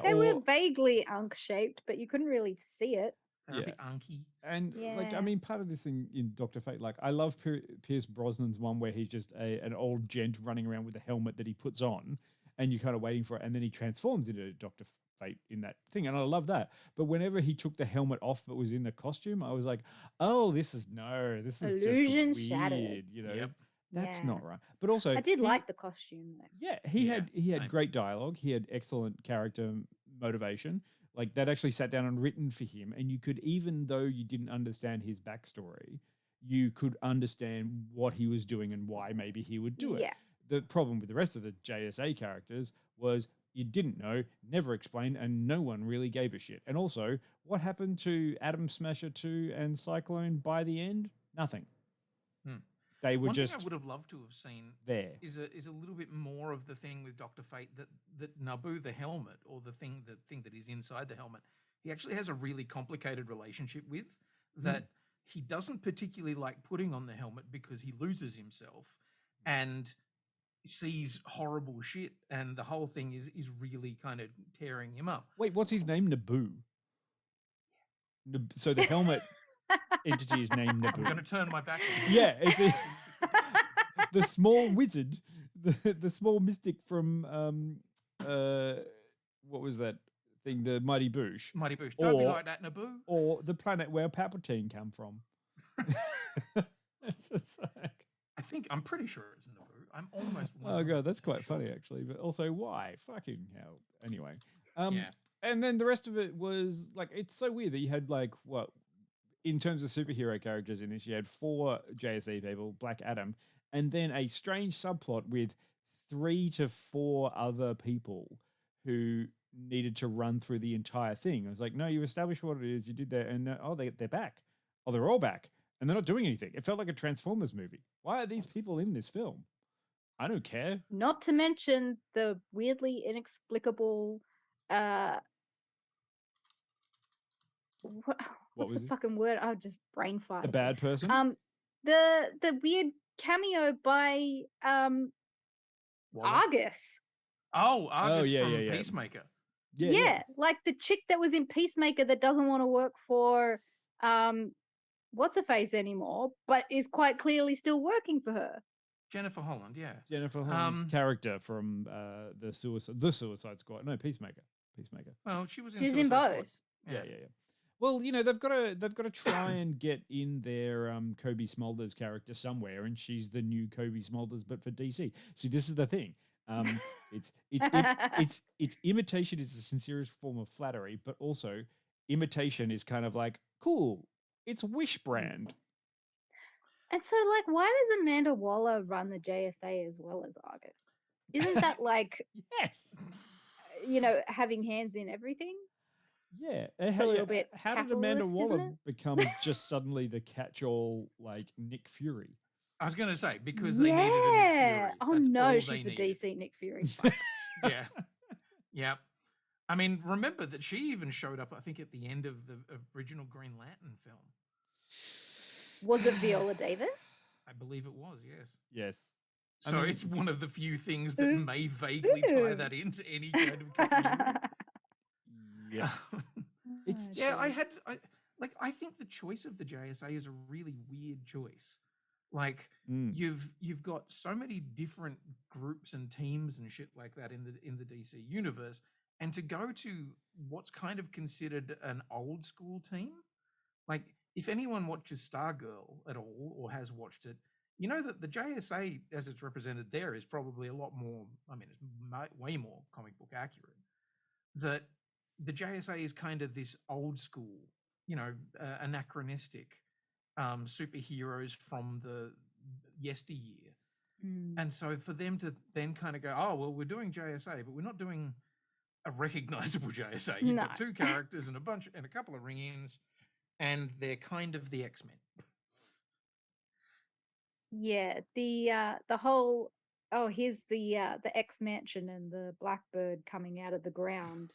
S6: They were vaguely unk shaped, but you couldn't really see it.
S7: They're a bit unky.
S8: And like, I mean, part of this thing in Dr. Fate, like I love Pierce Brosnan's one where he's just an old gent running around with a helmet that he puts on and you're kind of waiting for it. And then he transforms into Dr. Fate in that thing. And I love that. But whenever he took the helmet off but was in the costume, I was like, oh, this is
S6: illusion
S8: just
S6: shattered.
S8: weird, you know?
S7: Yep.
S8: That's not right. But also
S6: I did like the costume though.
S8: Yeah, he had great dialogue. He had excellent character motivation. Like that actually sat down and written for him. And you could, even though you didn't understand his backstory, you could understand what he was doing and why maybe he would do it.
S6: Yeah.
S8: The problem with the rest of the JSA characters was you didn't know, never explained, and no one really gave a shit. And also, what happened to Atom Smasher 2 and Cyclone by the end? Nothing. They were
S7: One
S8: just
S7: thing I would have loved to have seen
S8: there.
S7: Is a little bit more of the thing with Dr. Fate that Naboo the helmet, or the thing that is inside the helmet, he actually has a really complicated relationship with that he doesn't particularly like putting on the helmet because he loses himself and sees horrible shit, and the whole thing is really kind of tearing him up.
S8: Wait, what's his name? Naboo. So the helmet entity is named Naboo.
S7: I'm going to turn my back on
S8: Yeah, it's the small wizard, the small mystic from what was that thing? The Mighty Boosh.
S7: Mighty Boosh. Don't be like that, Naboo.
S8: Or the planet where Palpatine come from.
S7: I'm pretty sure it's Naboo. I'm almost.
S8: Oh god, that's quite funny actually. But also, why? Fucking hell. Anyway.
S7: Yeah.
S8: And then the rest of it was like, it's so weird that you had like what. In terms of superhero characters in this, you had 4 JSA people, Black Adam, and then a strange subplot with 3 to 4 other people who needed to run through the entire thing. I was like, no, you established what it is, you did that, and they're back. Oh, they're all back. and they're not doing anything. It felt like a Transformers movie. Why are these people in this film? I don't care.
S6: Not to mention the weirdly inexplicable what, what's
S8: was
S6: the
S8: this?
S6: fucking word? Oh, just brain fart.
S8: The bad person?
S6: The weird cameo by Argus.
S7: Oh, Argus
S8: yeah,
S7: from
S8: yeah, yeah.
S7: Peacemaker.
S6: Yeah, like the chick that was in Peacemaker that doesn't want to work for what's her face anymore, but is quite clearly still working for her.
S7: Jennifer Holland, yeah.
S8: Jennifer Holland's character from the Suicide Squad. No, Peacemaker.
S7: Well, she was in
S6: She's
S7: Suicide
S6: in both.
S7: Squad.
S8: Yeah. Well, you know, they've got to try and get in their Kobe Smulders character somewhere, and she's the new Kobe Smulders, but for DC. See, this is the thing. It's imitation is the sincerest form of flattery, but also imitation is kind of like cool. It's Wish brand.
S6: And so, like, why does Amanda Waller run the JSA as well as Argus? Isn't that like,
S8: yes,
S6: you know, having hands in everything?
S8: Yeah,
S6: It's a little bit
S8: how did Amanda
S6: capitalist,
S8: Waller
S6: isn't it?
S8: become just suddenly the catch-all like Nick Fury?
S7: I was going to say, because they needed a Nick Fury.
S6: Oh
S7: That's
S6: no,
S7: all
S6: she's
S7: they
S6: the
S7: needed.
S6: DC Nick Fury.
S7: Yeah. Yeah. I mean, remember that she even showed up, I think, at the end of the original Green Lantern film.
S6: Was it Viola Davis?
S7: I believe it was, yes.
S8: Yes.
S7: So it's one of the few things that may vaguely tie that into any kind of continuity.
S8: Yeah.
S7: I think the choice of the JSA is a really weird choice. Like you've got so many different groups and teams and shit like that in the DC universe, and to go to what's kind of considered an old school team, like if anyone watches Stargirl at all or has watched it, you know that the JSA as it's represented there is probably a lot more. I mean, it's way more comic book accurate. That the JSA is kind of this old school, you know, anachronistic superheroes from the yesteryear. And so for them to then kind of go, oh, well, we're doing JSA, but we're not doing a recognizable JSA. You've got two characters and a couple of ring-ins, and they're kind of the X-Men.
S6: Yeah, the whole here's the X Mansion and the Blackbird coming out of the ground,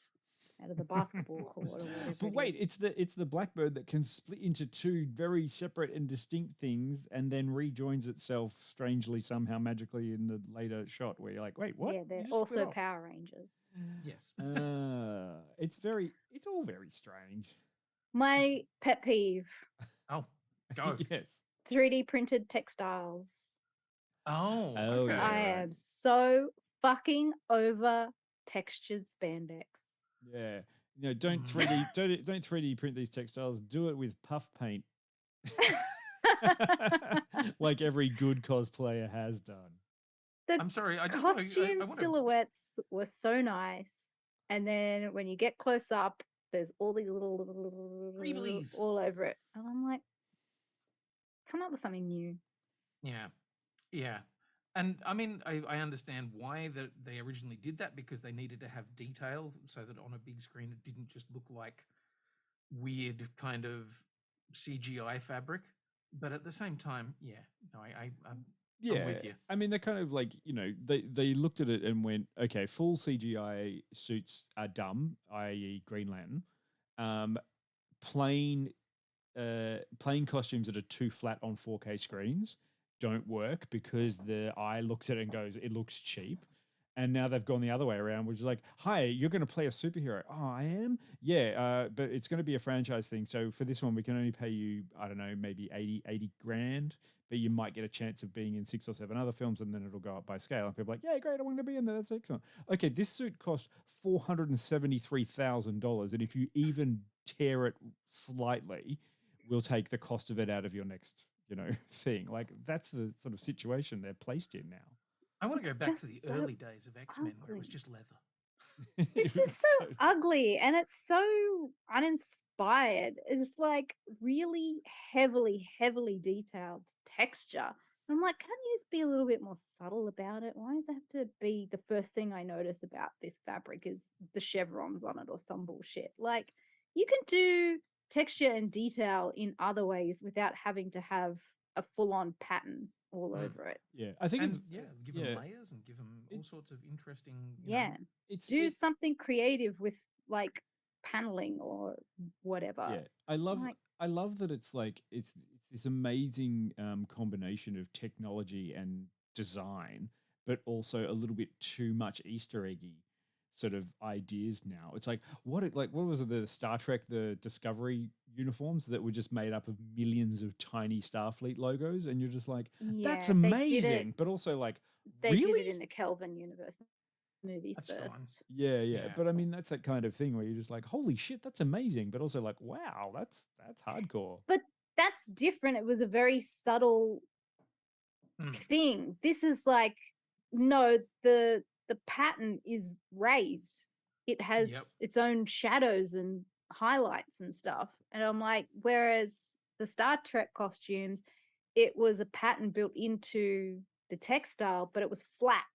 S6: out of the basketball court or whatever.
S8: But wait, it's the Blackbird that can split into two very separate and distinct things, and then rejoins itself strangely somehow magically in the later shot where you're like, wait, what?
S6: Yeah, they're also Power Rangers.
S7: Yes.
S8: It's all very strange.
S6: My pet peeve.
S7: Oh, go.
S8: Yes.
S6: 3D printed textiles.
S7: Oh, okay.
S6: I am so fucking over textured spandex.
S8: Yeah. You know, don't 3D print these textiles. Do it with puff paint. Like every good cosplayer has done.
S7: I'm sorry, I just
S6: costume silhouettes were so nice. And then when you get close up, there's all these little all over it. And I'm like, come up with something new.
S7: Yeah. And I mean, I understand why they originally did that, because they needed to have detail so that on a big screen it didn't just look like weird kind of CGI fabric. But at the same time, I'm with you.
S8: I mean, they're kind of like, you know, they looked at it and went, okay, full CGI suits are dumb, i.e. Green Lantern. Plain costumes that are too flat on 4K screens don't work because the eye looks at it and goes, it looks cheap. And now they've gone the other way around, which is like, hi, you're going to play a superhero. Oh, I am? Yeah, but it's going to be a franchise thing. So for this one, we can only pay you, I don't know, maybe 80 grand, but you might get a chance of being in 6 or 7 other films, and then it'll go up by scale. And people are like, yeah, great, I want to be in there. That's excellent. Okay, this suit cost $473,000. And if you even tear it slightly, we'll take the cost of it out of your next, you know, thing. Like, that's the sort of situation they're placed in now.
S7: I want to go back to the early days of X-Men where it was just leather.
S6: It's just so ugly, and it's so uninspired. It's like really heavily detailed texture. I'm like, can't you just be a little bit more subtle about it? Why does it have to be the first thing I notice about this fabric is the chevrons on it or some bullshit? Like, you can do texture and detail in other ways without having to have a full-on pattern all over it.
S8: Yeah, I think
S7: And
S8: it's
S7: give them layers and give them all sorts of interesting.
S6: Yeah,
S8: it's
S6: do something creative with like paneling or whatever.
S8: Yeah, I love
S6: Like-
S8: I love that it's like it's this amazing combination of technology and design, but also a little bit too much Easter eggy sort of ideas now. It's like what was it, the Star Trek, the Discovery uniforms that were just made up of millions of tiny Starfleet logos, and you're just like, that's
S6: Yeah, they did
S8: amazing,
S6: it-
S8: but also like,
S6: They
S8: really?
S6: did it in the Kelvin universe movies
S7: That's fine.
S6: first.
S8: Yeah,
S7: Yeah.
S8: but I mean that's that kind of thing where you're just like, holy shit, that's amazing, but also like, wow, that's hardcore.
S6: But that's different. It was a very subtle
S7: Mm.
S6: thing. This is like, no, the pattern is raised. It has
S7: Yep.
S6: its own shadows and highlights and stuff. And I'm like, whereas the Star Trek costumes, it was a pattern built into the textile, but it was flat.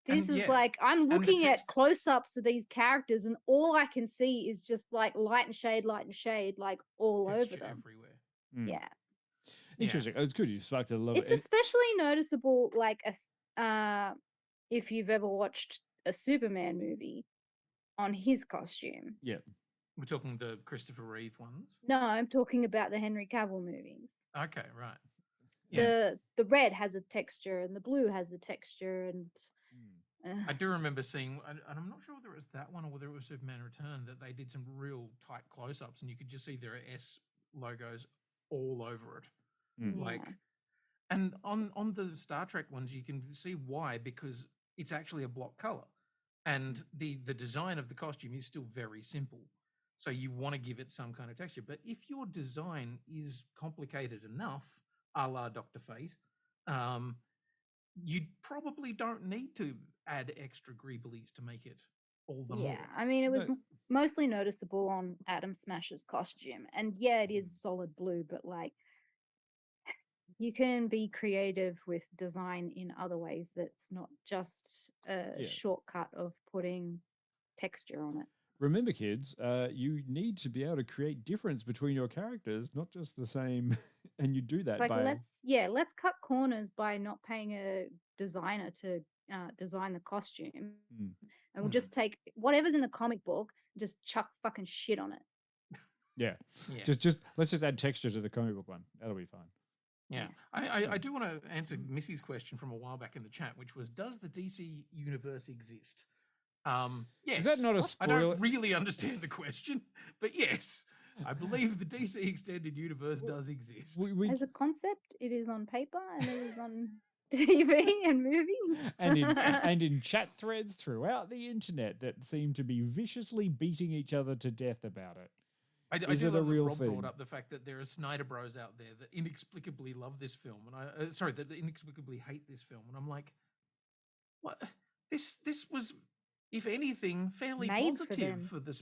S6: This
S7: And
S6: is
S7: yeah,
S6: like, I'm
S7: and the
S6: looking at
S7: text-
S6: close-ups of these characters, and all I can see is just like light and shade, like all over
S7: texture
S6: them.
S7: everywhere.
S8: Mm.
S6: Yeah.
S8: Interesting. It's good you sparked a lot
S6: It's
S8: of
S6: especially noticeable, like if you've ever watched a Superman movie, on his costume.
S8: yeah.
S7: We're talking the Christopher Reeve ones.
S6: No, I'm talking about the Henry Cavill movies.
S7: Okay, right. Yeah.
S6: The red has a texture, and the blue has a texture, and
S7: I do remember seeing, and I'm not sure whether it was that one or whether it was Superman Return, that they did some real tight close-ups, and you could just see their S logos all over it.
S8: Mm.
S7: Like,
S6: yeah.
S7: and on the Star Trek ones, you can see why, because it's actually a block color, and the design of the costume is still very simple. So you want to give it some kind of texture. But if your design is complicated enough, a la Dr. Fate, you probably don't need to add extra greeblies to make it all the more.
S6: Yeah, I mean, it was
S8: No.
S6: mostly noticeable on Atom Smash's costume, and yeah, it is solid blue, but like, you can be creative with design in other ways. That's not just a
S8: Yeah.
S6: shortcut of putting texture on it.
S8: Remember, kids, you need to be able to create difference between your characters, not just the same. And you do that
S6: It's like,
S8: by
S6: let's cut corners by not paying a designer to design the costume,
S8: Mm.
S6: and we'll just take whatever's in the comic book, and just chuck fucking shit on it.
S8: yeah.
S7: Yeah.
S8: Just let's just add texture to the comic book one. That'll be fine.
S7: Yeah. I do want to answer Missy's question from a while back in the chat, which was, does the DC universe exist? Yes.
S8: Is that not a
S7: I
S8: spoiler?
S7: don't really understand the question, but yes, I believe the DC extended universe does exist.
S8: We
S6: As a concept, it is on paper and it is on TV and movies.
S8: and in chat threads throughout the internet that seem to be viciously beating each other to death about it.
S7: I
S8: Is
S7: do
S8: it a
S7: love that
S8: real
S7: Rob
S8: thing?
S7: brought up the fact that there are Snyder Bros out there that inexplicably love this film, and that inexplicably hate this film, and I'm like, what? This was, if anything, fairly
S6: Made for
S7: positive
S6: them.
S7: for the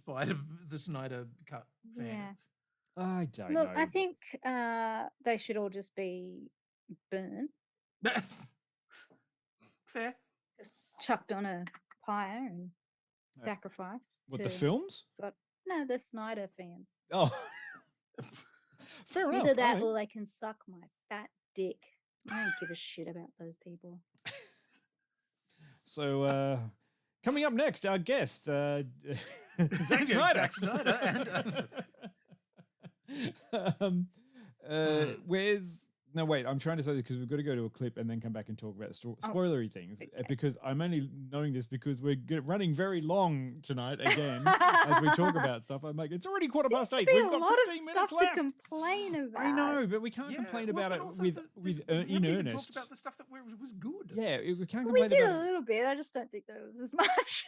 S7: Snyder cut
S6: Yeah.
S7: fans.
S8: I don't
S6: Look,
S8: know.
S6: I think they should all just be burnt,
S7: Fair.
S6: just chucked on a pyre and sacrificed.
S8: What,
S6: to
S8: the films?
S6: God. No, the Snyder fans.
S8: Oh, fair enough.
S6: Either that
S8: alright.
S6: or they can suck my fat dick. I don't give a shit about those people.
S8: So, coming up next, our guest, Zack Snyder.
S7: Zack Snyder
S8: um, where's no wait? I'm trying to say this because we've got to go to a clip and then come back and talk about spoilery things.
S6: okay.
S8: Because I'm only knowing this because we're running very long tonight again as we talk about stuff. I'm like, it's already quarter past
S6: Seems to
S8: 8.
S6: be
S8: We've
S6: a
S8: got
S6: lot
S8: 15
S6: of
S8: minutes
S6: stuff
S8: left.
S6: to complain about.
S8: I know, but we can't
S7: Yeah,
S8: complain
S7: well,
S8: about
S7: but
S8: it
S7: also
S8: with
S7: we
S8: in
S7: haven't even
S8: earnest.
S7: talked about the stuff that was good.
S8: Yeah, we can't
S6: Well, we
S8: complain
S6: did
S8: about
S6: a
S8: it.
S6: little bit. I just don't think there was as much.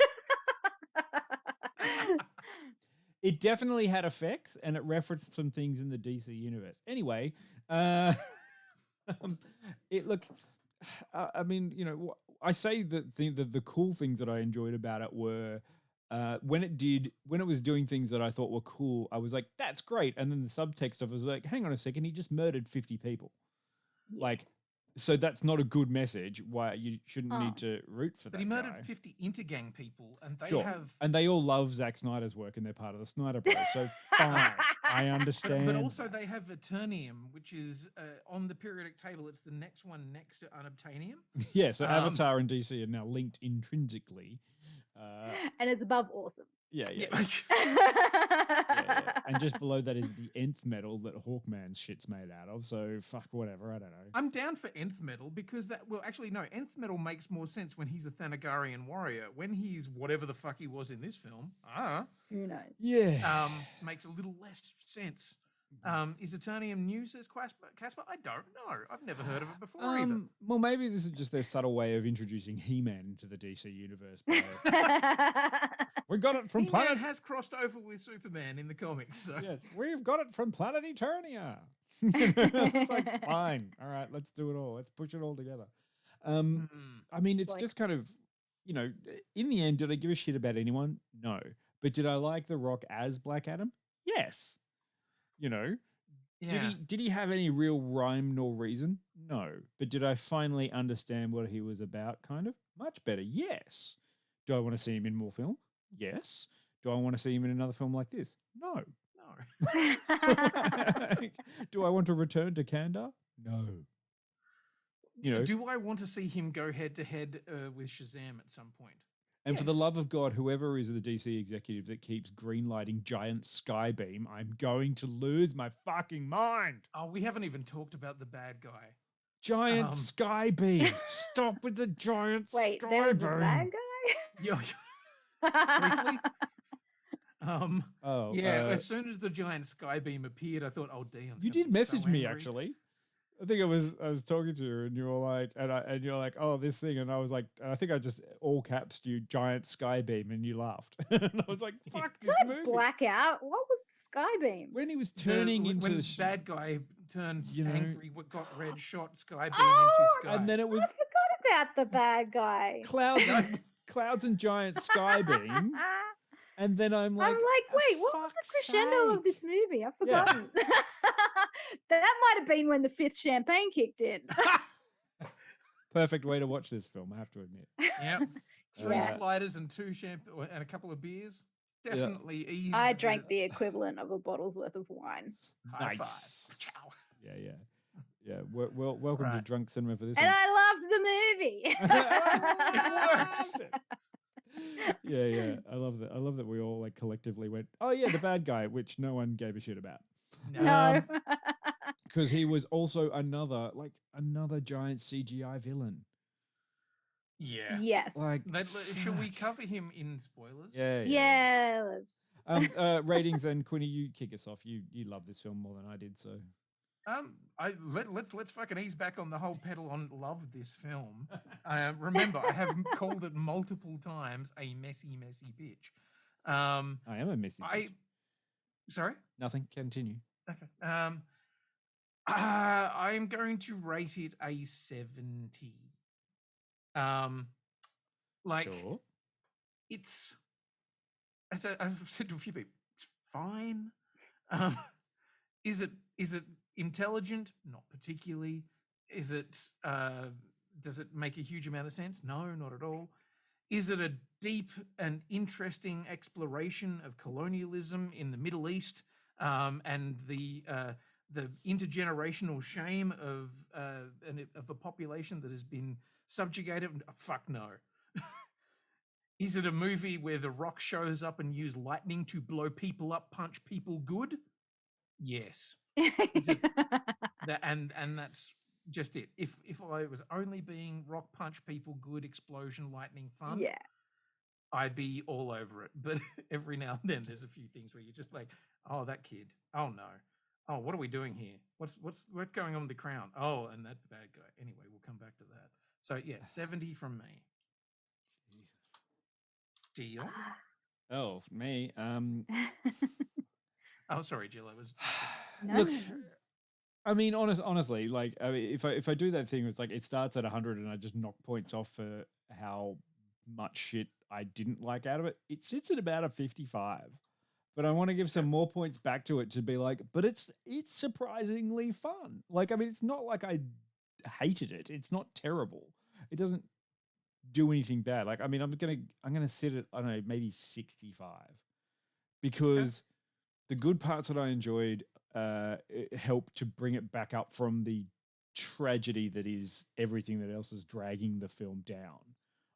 S8: It definitely had effects, and it referenced some things in the DC universe. Anyway, it look. I mean, you know, I say that the cool things that I enjoyed about it were when it was doing things that I thought were cool. I was like, that's great, and then the subtext of it was like, hang on a second, he just murdered 50 people. Like, So that's not a good message. Why you shouldn't
S6: Oh.
S8: need to root for that
S7: But he murdered
S8: guy.
S7: 50 Intergang people, and they
S8: Sure.
S7: have.
S8: And they all love Zack Snyder's work and they're part of the Snyder Bros. So fine. I understand.
S7: But also,
S8: that.
S7: they have Eternium, which is on the periodic table. It's the next one next to Unobtainium.
S8: Yeah, so Avatar and DC are now linked intrinsically.
S6: And it's above awesome.
S8: Yeah.
S7: Yeah.
S8: Yeah. And just below that is the nth metal that Hawkman's shit's made out of. So fuck whatever. I don't know.
S7: I'm down for nth metal because that. Well, actually, no. Nth metal makes more sense when he's a Thanagarian warrior. When he's whatever the fuck he was in this film,
S6: Who knows?
S8: Yeah.
S7: makes a little less sense. Is Eternium new, says Casper? I don't know. I've never heard of it before either.
S8: Well, maybe this is just their subtle way of introducing He-Man into the DC universe. We got it from
S7: He-Man
S8: planet.
S7: has crossed over with Superman in the comics. So.
S8: Yes, we've got it from planet Eternia. It's like, fine, all right, let's do it all. Let's push it all together. I mean, it's
S6: Like-
S8: just kind of, in the end, did I give a shit about anyone? No. But did I like The Rock as Black Adam? Yes.
S7: Yeah.
S8: Did he have any real rhyme nor reason? No. But did I finally understand what he was about? Kind of much better. Yes. Do I want to see him in more film? Yes. Do I want to see him in another film like this? No.
S7: No.
S8: Do I want to return to Kahndaq? No.
S7: Do I want to see him go head to head with Shazam at some point?
S8: And for the
S7: Yes.
S8: love of God, whoever is the DC executive that keeps greenlighting giant Skybeam, I'm going to lose my fucking mind.
S7: Oh, we haven't even talked about the bad guy.
S8: Giant Skybeam. Stop with the giant
S6: Wait,
S8: Skybeam.
S6: there was a bad guy?
S7: Yeah. Briefly. As soon as the giant Skybeam appeared, I thought, oh, Dion's
S8: You
S7: gonna
S8: did
S7: be
S8: message
S7: so
S8: me
S7: angry.
S8: actually. I think I was talking to you and you were like, and you're like, oh, this thing, and I was like, I think I just all caps you giant Skybeam, and you laughed, and I was like, fuck this
S6: Did I
S8: movie.
S6: black out? What was the sky beam?
S8: When he was turning into
S7: when
S8: the
S7: bad guy turned angry, got red, shot Skybeam
S6: Oh,
S7: into sky.
S8: and then it
S6: I
S8: was
S6: forgot about the bad guy.
S8: clouds and giant Skybeam, and then I'm like,
S6: wait, what was the crescendo of this movie? I've forgotten. That might have been when the fifth champagne kicked in.
S8: perfect way to watch this film, I have to admit.
S7: Yep. Three
S6: Yeah.
S7: sliders and two champagne and a couple of beers. Definitely easy.
S6: I drank the equivalent of a bottle's worth of wine.
S7: High
S8: Nice.
S7: five. Ciao.
S8: Yeah. Welcome to
S7: Right.
S8: Drunk Cinema for this
S6: And
S8: one.
S6: I loved the movie.
S7: It works.
S8: Yeah. I love that. I love that we all like collectively went, oh yeah, the bad guy, which no one gave a shit about.
S6: No.
S8: Because he was also another giant CGI villain.
S7: Yeah.
S6: Yes.
S8: Like,
S7: Should we cover him in spoilers?
S8: Yeah.
S6: Yeah. Let's...
S8: Ratings and Quinny, you kick us off. You love this film more than I did, so.
S7: Let's fucking ease back on the whole pedal on love this film. Remember, I have called it multiple times a messy bitch.
S8: I am a messy bitch.
S7: Sorry?
S8: Nothing. Continue.
S7: Okay. I'm going to rate it a 70.
S8: Sure.
S7: It's, as I've said to a few people, it's fine. Is it intelligent? Not particularly. Is it? Does it make a huge amount of sense? No, not at all. Is it a deep and interesting exploration of colonialism in the Middle East and the intergenerational shame of a population that has been subjugated? Fuck no. Is it a movie where The Rock shows up and use lightning to blow people up, punch people good? Yes. And that's just it. If I was only being Rock punch people good, explosion, lightning fun,
S6: Yeah.
S7: I'd be all over it. But every now and then there's a few things where you're just like, oh, that kid. Oh no. Oh, what are we doing here? What's going on with the crown? Oh, and that bad guy. Anyway, we'll come back to that. So yeah, 70 from me. Dion?
S8: Oh, me.
S7: Oh, sorry, Jill. I was.
S6: No.
S8: Look, I mean, honestly, like, I mean, if I do that thing, it's like it starts at 100 and I just knock points off for how much shit I didn't like out of it. It sits at about a 55, but I want to give some more points back to it to be like, but it's surprisingly fun. Like, I mean, it's not like I hated it. It's not terrible. It doesn't do anything bad. Like, I mean, I'm gonna sit at, I don't know, maybe 65, because the good parts that I enjoyed it helped to bring it back up from the tragedy that is everything that else is dragging the film down.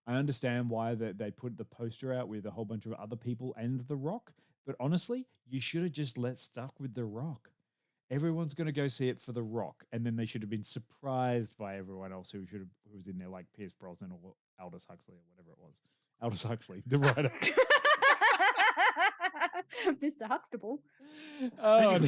S8: I understand why they put the poster out with a whole bunch of other people and The Rock, but honestly, you should have just stuck with The Rock. Everyone's going to go see it for The Rock, and then they should have been surprised by everyone else who was in there, like Pierce Brosnan or Aldous Huxley or whatever it was. Aldous Huxley, the writer.
S6: Mr. Huxtable.
S8: Oh,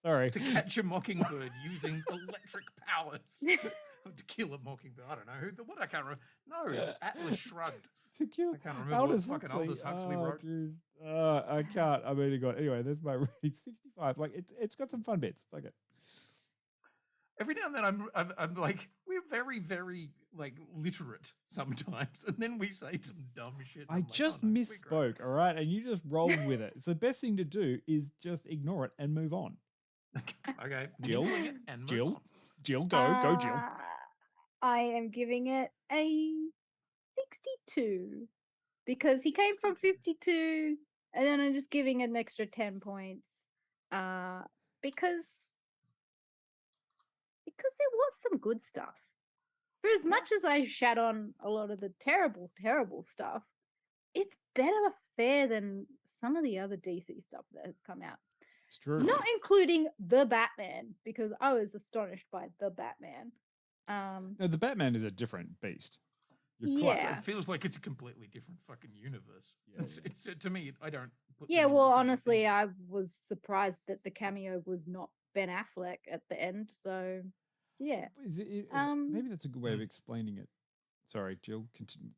S8: sorry.
S7: To catch a mockingbird using electric powers. To kill a mockingbird. I don't know. What? I can't remember. No, Atlas Shrugged.
S8: To kill
S7: I can't remember
S8: Aldous
S7: what fucking
S8: Huxley.
S7: Aldous Huxley wrote.
S8: Geez. I can't. I mean, God. Anyway, there's my rating. 65. Like, it's got some fun bits. Fuck it.
S7: Every now and then I'm like, we're very, very like literate sometimes, and then we say some dumb shit.
S8: I just misspoke, all right? And you just roll with it. So the best thing to do is just ignore it and move on.
S7: Okay.
S8: Jill, Jill, Jill, go, Jill.
S6: I am giving it a 62 because he came from 52, and then I'm just giving it an extra 10 points because there was some good stuff. For as much as I shat on a lot of the terrible, terrible stuff, it's better fair than some of the other DC stuff that has come out.
S8: It's true.
S6: Not including The Batman, because I was astonished by The Batman.
S8: No, The Batman is a different beast.
S6: Yeah.
S7: It feels like it's a completely different fucking universe.
S8: Yeah,
S7: it's to me, I don't. Put
S6: Yeah,
S7: them in
S6: well,
S7: the same
S6: honestly,
S7: thing.
S6: I was surprised that the cameo was not Ben Affleck at the end. So, yeah.
S8: Maybe that's a good way of explaining it. Sorry, Jill. Continue.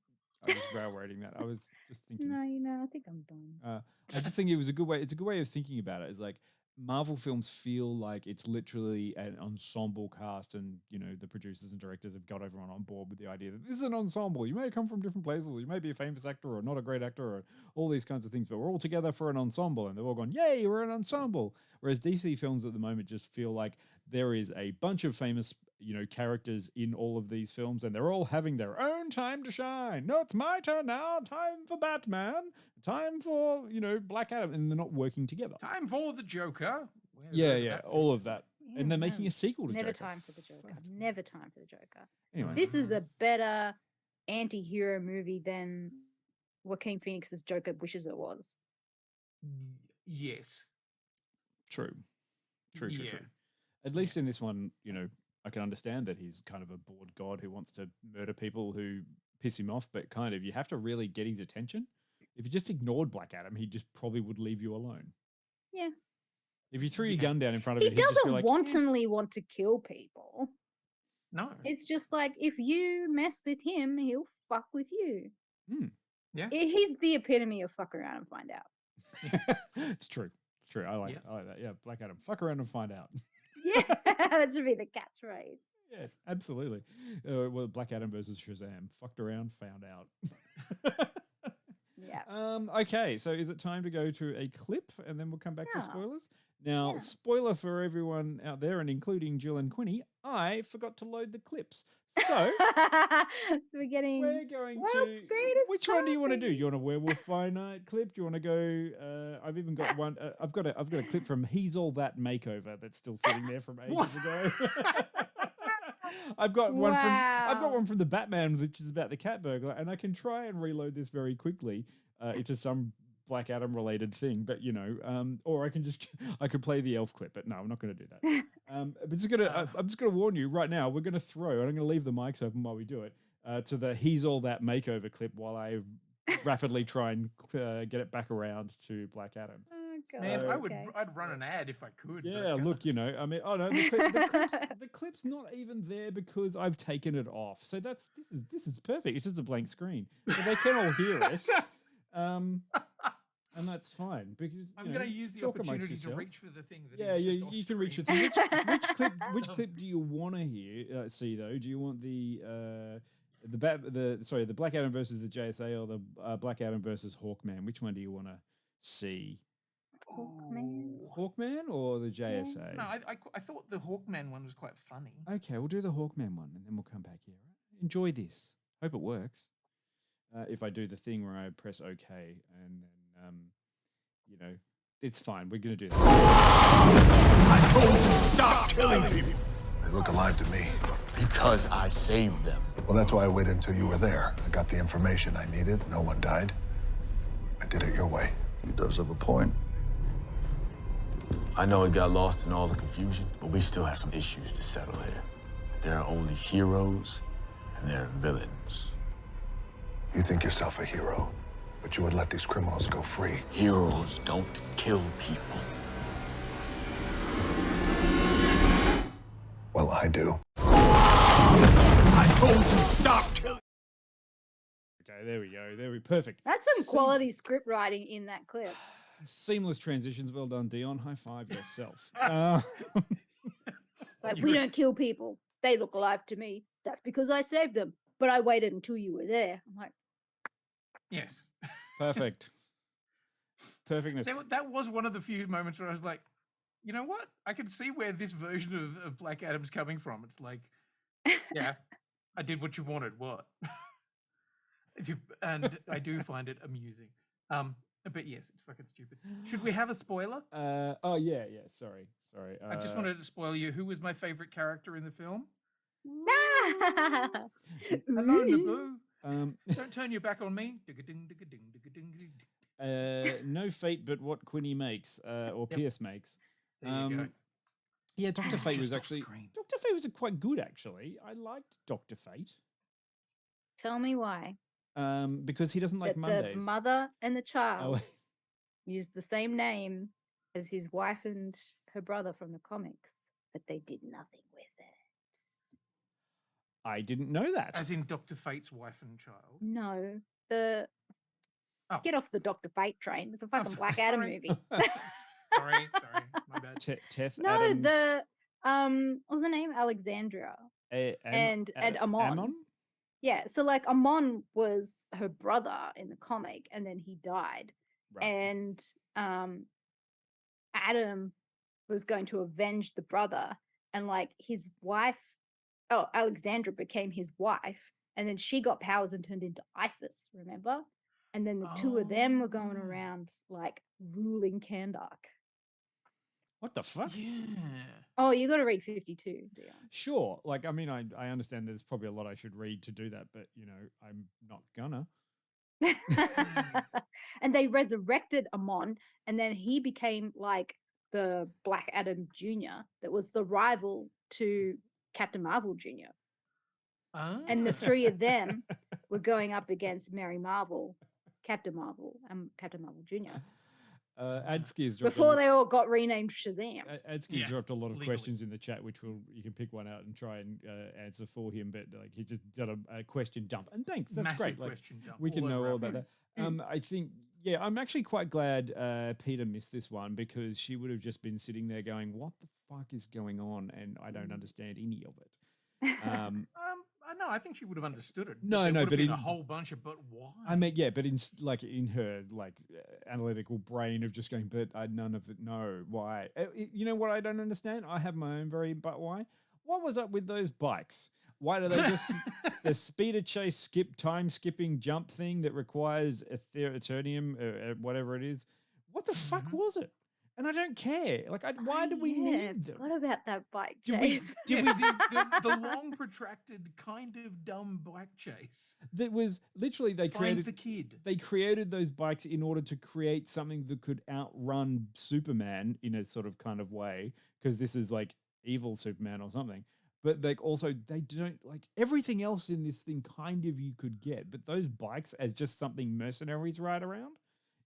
S8: I was railroading that. I was just thinking.
S6: No, I think I'm done.
S8: I just think it was a good way. It's a good way of thinking about it. It's like Marvel films feel like it's literally an ensemble cast, and the producers and directors have got everyone on board with the idea that this is an ensemble. You may come from different places, or you may be a famous actor or not a great actor, or all these kinds of things, but we're all together for an ensemble, and they're all going, "Yay, we're an ensemble." Whereas DC films at the moment just feel like there is a bunch of famous characters in all of these films, and they're all having their own time to shine. No, it's my turn now. Time for Batman. Time for Black Adam, and they're not working together.
S7: Time for the Joker.
S8: Yeah, all of that.
S6: Yeah,
S8: And they're making a sequel to
S6: Never
S8: Joker.
S6: time for the Joker. Never time for the Joker.
S8: Anyway,
S6: This is a better anti-hero movie than Joaquin Phoenix's Joker wishes it was.
S7: Yes.
S8: true. True.
S7: Yeah.
S8: At least in this one, I can understand that he's kind of a bored god who wants to murder people who piss him off, but kind of you have to really get his attention. If you just ignored Black Adam, he just probably would leave you alone.
S6: Yeah.
S8: If you threw your gun down in front of
S6: He
S8: him, he'd just be
S6: doesn't
S8: like,
S6: wantonly want to kill people.
S7: No.
S6: It's just like, if you mess with him, he'll fuck with you.
S7: Yeah.
S6: He's the epitome of fuck around and find out.
S8: It's true. It's true. I like that. Yeah, Black Adam. Fuck around and find out.
S6: Yeah, that should be the catchphrase.
S8: Yes, absolutely. Well, Black Adam versus Shazam. Fucked around, found out.
S6: Yeah.
S8: Okay, so is it time to go to a clip and then we'll come back to spoilers? Now,
S6: Yeah.
S8: spoiler for everyone out there, and including Jill and Quinny, I forgot to load the clips. So
S6: So we're getting
S8: we're going
S6: world's
S8: to.
S6: greatest
S8: Which one do you want to do?
S6: party.
S8: You want a Werewolf by Night clip? Do you want to go? I've even got one. I've got a clip from He's All That Makeover that's still sitting there from ages ago. I've got one from the Batman, which is about the cat burglar, and I can try and reload this very quickly into some Black Adam related thing, but or I could play the elf clip, but no, I'm not going to do that. I'm just gonna warn you right now. We're gonna throw, and I'm gonna leave the mics open while we do it, to the He's All That Makeover clip while I rapidly try and get it back around to Black Adam.
S6: Oh, God.
S7: Man,
S6: Okay.
S7: I'd run an ad if I could. but I
S8: Yeah,
S7: can't.
S8: look, I mean, oh no, the clip's not even there because I've taken it off. So this is perfect. It's just a blank screen, but they can all hear us, and that's fine because
S7: I'm going to use the
S8: talk amongst
S7: opportunity to
S8: yourself.
S7: reach for the thing that
S8: Yeah,
S7: is just
S8: you
S7: off
S8: can reach for
S7: screen.
S8: the which clip do you want to hear? See though, do you want the Black Adam versus the JSA or the Black Adam versus Hawkman? Which one do you want to see?
S6: Hawkman.
S7: Oh.
S8: Hawkman or the JSA?
S7: No, I thought the Hawkman one was quite funny.
S8: Okay, we'll do the Hawkman one, and then we'll come back here. Enjoy this. Hope it works. If I do the thing where I press OK, and then it's fine. We're gonna do that.
S2: I told you stop killing people. They look alive to me.
S4: Because I saved them.
S2: Well, that's why I waited until you were there. I got the information I needed. No one died. I did it your way.
S1: He does have a point.
S4: I know it got lost in all the confusion, but we still have some issues to settle here. There are only heroes and there are villains.
S2: You think yourself a hero, but you would let these criminals go free.
S4: Heroes don't kill people.
S2: Well, I do.
S4: I told you stop killing.
S8: Okay, there we go. There we perfect.
S6: That's some quality script writing in that clip.
S8: Seamless transitions. Well done, Dion. High five yourself.
S6: Like, we don't kill people. They look alive to me. That's because I saved them. But I waited until you were there. I'm like,
S7: Yes.
S8: Perfect. Perfectness.
S7: That was one of the few moments where I was like, you know what? I can see where this version of Black Adam's coming from. It's like, yeah, I did what you wanted. What? And I do find it amusing. But yes, it's fucking stupid. Should we have a spoiler?
S8: Oh yeah. Sorry.
S7: I just wanted to spoil you. Who was my favorite character in the film? Hello, Naboo. Don't turn your back on me.
S8: No fate but what Quinny makes, or Pierce makes.
S7: There you go.
S8: Yeah, Dr. Fate was
S7: Just off
S8: actually
S7: screen.
S8: Dr. Fate was quite good actually. I liked Dr. Fate.
S6: tell me why.
S8: Because he doesn't like
S6: That
S8: Mondays.
S6: the mother and the child
S8: Oh,
S6: used the same name as his wife and her brother from the comics, but they did nothing with it.
S8: I didn't know that.
S7: As in Dr. Fate's wife and child.
S6: No,
S7: Oh.
S6: get off the Dr. Fate train. It's a fucking
S7: sorry.
S6: Black Adam
S7: Sorry.
S6: movie.
S7: Sorry, my bad.
S8: Teth
S6: No,
S8: Adams.
S6: what was the name? Alexandria. and Amon.
S8: Amon?
S6: Yeah, so like Amon was her brother in the comic, and then he died.
S8: Right.
S6: And Adam was going to avenge the brother, and like his wife, Alexandra became his wife, and then she got powers and turned into Isis, remember? And then the two of them were going around like ruling Kahndaq.
S8: What the fuck?
S7: Yeah.
S6: Oh, you got to read 52, Dion.
S8: Sure. Like, I mean, I understand there's probably a lot I should read to do that, but I'm not gonna.
S6: And they resurrected Amon, and then he became like the Black Adam Jr. that was the rival to Captain Marvel Jr. And the three of them were going up against Mary Marvel, Captain Marvel, and Captain Marvel Jr.
S8: Adski's dropped
S6: Before they all got renamed Shazam.
S8: Adski's dropped a lot of
S7: legally.
S8: questions in the chat, which you can pick one out and try and answer for him. But like he just did a question dump, and thanks, that's
S7: Massive
S8: great. Like,
S7: question dump
S8: we can
S7: all
S8: know
S7: over
S8: all
S7: our
S8: about that.
S7: minds.
S8: I think, yeah, I'm actually quite glad Peter missed this one, because she would have just been sitting there going, "What the fuck is going on?" And I don't understand any of it.
S7: No, I think she would have understood it.
S8: No,
S7: there
S8: no,
S7: would have
S8: but
S7: been
S8: in-
S7: a whole bunch of, but why?
S8: I mean, yeah, but in her analytical brain of just going, but none of it. No, why? You know what I don't understand? I have my own very but why. What was up with those bikes? Why do they just the speeder chase time skipping jump thing that requires ethereum, whatever it is? What the fuck was it? And I don't care. Like, why do we need them?
S6: What about that bike
S8: Did we-
S6: chase?
S8: did
S7: the long protracted kind of dumb bike chase.
S8: That was literally
S7: Find the kid.
S8: They created those bikes in order to create something that could outrun Superman in a sort of kind of way, because this is like evil Superman or something. But like also they don't like everything else in this thing kind of you could get, but those bikes as just something mercenaries ride around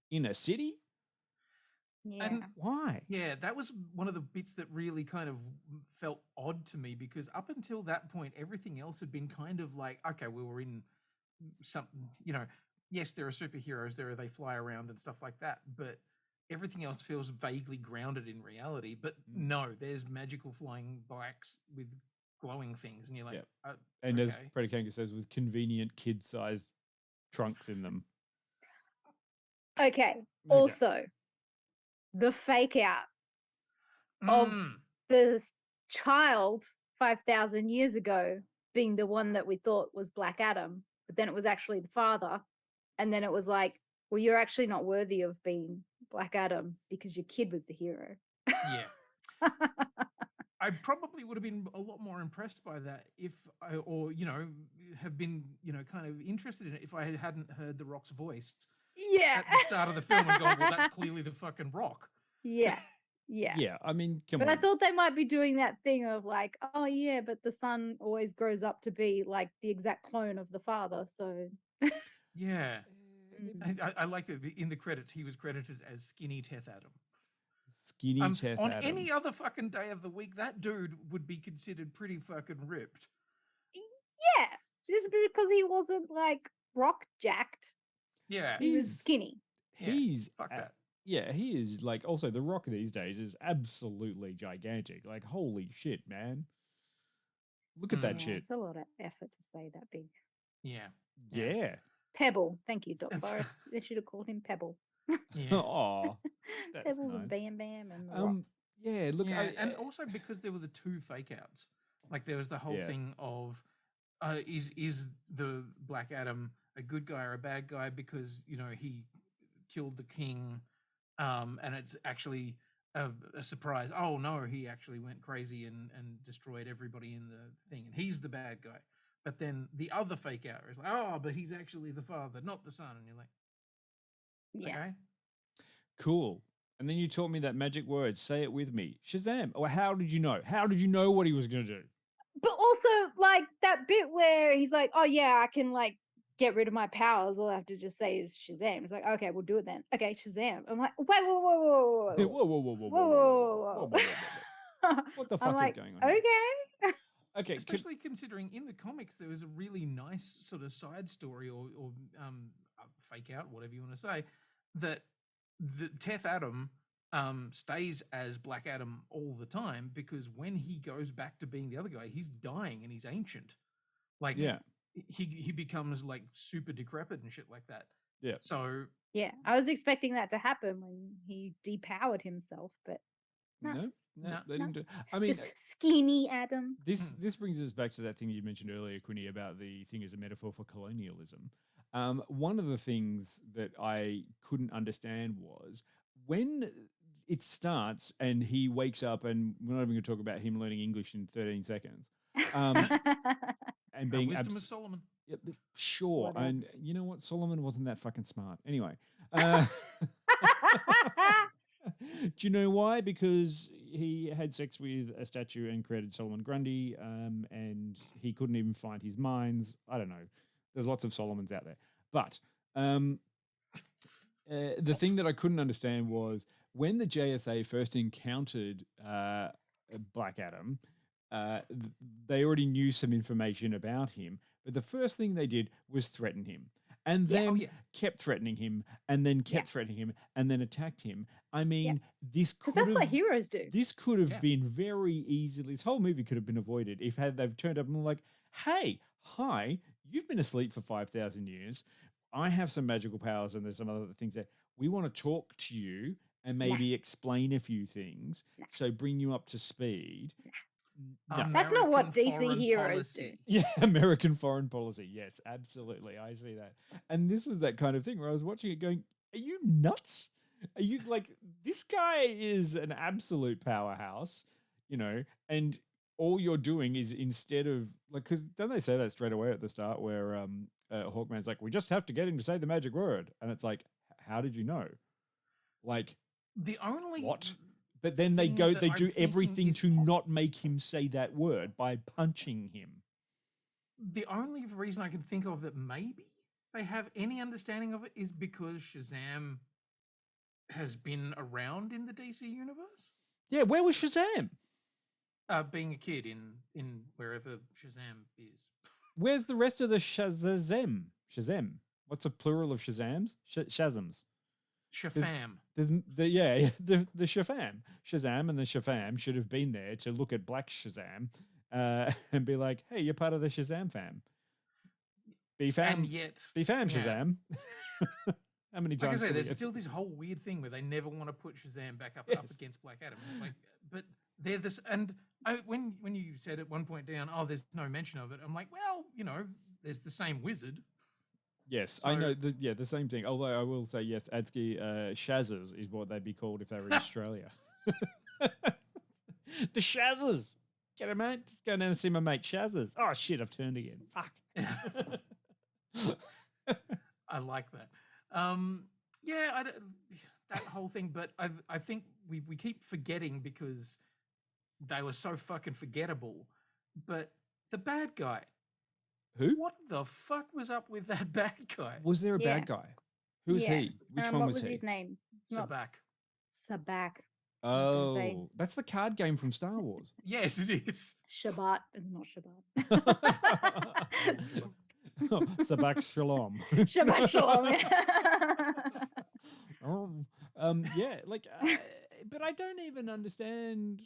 S8: in a city.
S6: Yeah.
S7: And
S8: Why?
S7: yeah, that was one of the bits that really kind of felt odd to me, because up until that point, everything else had been kind of like, okay, we were in something, yes, there are superheroes, they fly around and stuff like that, but everything else feels vaguely grounded in reality. But no, there's magical flying bikes with glowing things, and you're like,
S8: Yep. And as Predicanga says, with convenient kid-sized trunks in them.
S6: Okay. Also, the fake out of
S7: Mm.
S6: the child 5,000 years ago being the one that we thought was Black Adam, but then it was actually the father. And then it was like, well, you're actually not worthy of being Black Adam because your kid was the hero.
S7: Yeah. I probably would have been a lot more impressed by that if I, or, have been, kind of interested in it if I hadn't heard The Rock's voice
S6: Yeah.
S7: at the start of the film and gone, well, that's clearly the fucking Rock.
S6: Yeah. Yeah.
S8: Yeah, I mean, come
S6: But
S8: on.
S6: I thought they might be doing that thing of like, oh yeah, but the son always grows up to be like the exact clone of the father. So
S7: Yeah.
S6: Mm.
S7: I like that in the credits, he was credited as Skinny Teth Adam.
S8: Skinny Teth
S7: On
S8: Adam.
S7: any other fucking day of the week, that dude would be considered pretty fucking ripped.
S6: yeah, just because he wasn't like rock jacked.
S7: Yeah.
S6: He was skinny.
S8: He's
S7: fuck that.
S8: Yeah, he is like also The Rock these days is absolutely gigantic. Like, holy shit, man. Look at that
S6: Yeah,
S8: shit.
S6: it's a lot of effort to stay that big.
S7: Yeah.
S8: Yeah.
S6: Pebble. Thank you, Doc Forrest. They should have called him Pebble.
S7: Yes.
S8: Oh, that's
S6: Pebbles
S8: nice.
S6: and Bam Bam and The Rock.
S8: Yeah, look,
S7: Yeah, and also because there were the two fake outs. Like there was the whole
S8: Yeah.
S7: thing of is the Black Adam a good guy or a bad guy because, he killed the king, and it's actually a surprise. Oh no, he actually went crazy and destroyed everybody in the thing, and he's the bad guy. But then the other fake out is like, oh, but he's actually the father, not the son. And you're like,
S6: Yeah.
S7: okay.
S8: Cool. And then you taught me that magic word. Say it with me. Shazam. Oh, how did you know? How did you know what he was going to do?
S6: But also, like, that bit where he's like, oh, yeah, I can, like, get rid of my powers. All I have to just say is Shazam. It's like, okay, we'll do it then. Okay, Shazam. I'm like, wait, whoa, whoa, whoa, whoa,
S8: Whoa, whoa, whoa, whoa,
S6: whoa, whoa, whoa.
S8: What the
S6: I'm
S8: fuck
S6: like,
S8: is going on here?
S6: okay.
S8: Okay,
S7: Especially considering in the comics there was a really nice sort of side story or fake out, whatever you want to say, that the Teth Adam stays as Black Adam all the time because when he goes back to being the other guy, he's dying and he's ancient. Like
S8: yeah,
S7: he becomes like super decrepit and shit like that.
S8: yeah.
S7: So
S6: Yeah, I was expecting that to happen when he depowered himself, but
S8: No,
S7: No,
S8: they
S6: no.
S8: didn't do. I mean,
S6: just skinny Adam.
S8: this brings us back to that thing you mentioned earlier, Quinny, about the thing as a metaphor for colonialism. One of the things that I couldn't understand was when it starts and he wakes up, and we're not even going to talk about him learning English in 13 seconds, and being
S7: wisdom of Solomon.
S8: Yeah, sure.
S6: What
S8: And
S6: else?
S8: you know what? Solomon wasn't that fucking smart. Anyway. Do you know why? Because he had sex with a statue and created Solomon Grundy, and he couldn't even find his mines. I don't know. There's lots of Solomons out there. But the thing that I couldn't understand was when the JSA first encountered Black Adam, they already knew some information about him. But the first thing they did was threaten him. And then kept threatening him, and then kept threatening him, and then attacked him. I mean, this could
S6: Because that's what heroes do.
S8: This could have been very easily. This whole movie could have been avoided if they've turned up and were like, "Hey, hi, you've been asleep for 5,000 years. I have some magical powers, and there's some other things there. We want to talk to you and maybe explain a few things, so bring you up to speed." No.
S6: That's not what
S7: American
S6: DC
S7: foreign
S6: heroes do.
S7: policy.
S8: Yeah, American foreign policy. Yes, absolutely. I see that. And this was that kind of thing where I was watching it going, are you nuts? Are you like, this guy is an absolute powerhouse, and all you're doing is instead of like, because don't they say that straight away at the start where Hawkman's like, we just have to get him to say the magic word. And it's like, how did you know? Like,
S7: The only
S8: what? But then they
S7: thing
S8: go,
S7: that
S8: they
S7: I'm
S8: do
S7: thinking
S8: everything
S7: is
S8: to not make him say that word by punching him.
S7: The only reason I can think of that maybe they have any understanding of it is because Shazam has been around in the DC universe.
S8: Yeah, where was Shazam?
S7: Being a kid in wherever Shazam is.
S8: Where's the rest of the Shazam? Shazam. What's a plural of Shazams? Shazams.
S7: Shafam.
S8: There's the Shafam. Shazam and the Shafam should have been there to look at Black Shazam and be like, hey, you're part of the Shazam fam. Be fam.
S7: And yet
S8: Be fam, Shazam. How many
S7: Like I
S8: times?
S7: say,
S8: can we
S7: there's
S8: get-
S7: still this whole weird thing where they never want to put Shazam back up
S8: Yes.
S7: against Black Adam. It's like, but they're this, and when you said at one point down, oh, there's no mention of it. I'm like, well, there's the same wizard.
S8: Yes, I
S7: So-
S8: know. The same thing. Although I will say, yes, Adski Shazzers is what they'd be called if they were in Australia. The Shazzers. Get it, mate? Just go down and see my mate Shazzers. Oh, shit, I've turned again. Fuck.
S7: I like that. That whole thing. But I think we keep forgetting because they were so fucking forgettable. But the bad guy,
S8: Who?
S7: what the fuck was up with that bad guy?
S8: Was there a
S6: Yeah.
S8: bad guy? Who was
S6: Yeah.
S8: he? Which one
S6: what
S8: was
S6: was
S8: he?
S6: his name? It's not
S7: Sabak.
S6: Sabak. was gonna say.
S8: Oh, that's the card game from Star Wars.
S7: Yes, it is.
S6: Shabbat, not Shabbat.
S8: Sabak Shalom.
S6: Shabbat Shalom.
S8: Yeah, like, but I don't even understand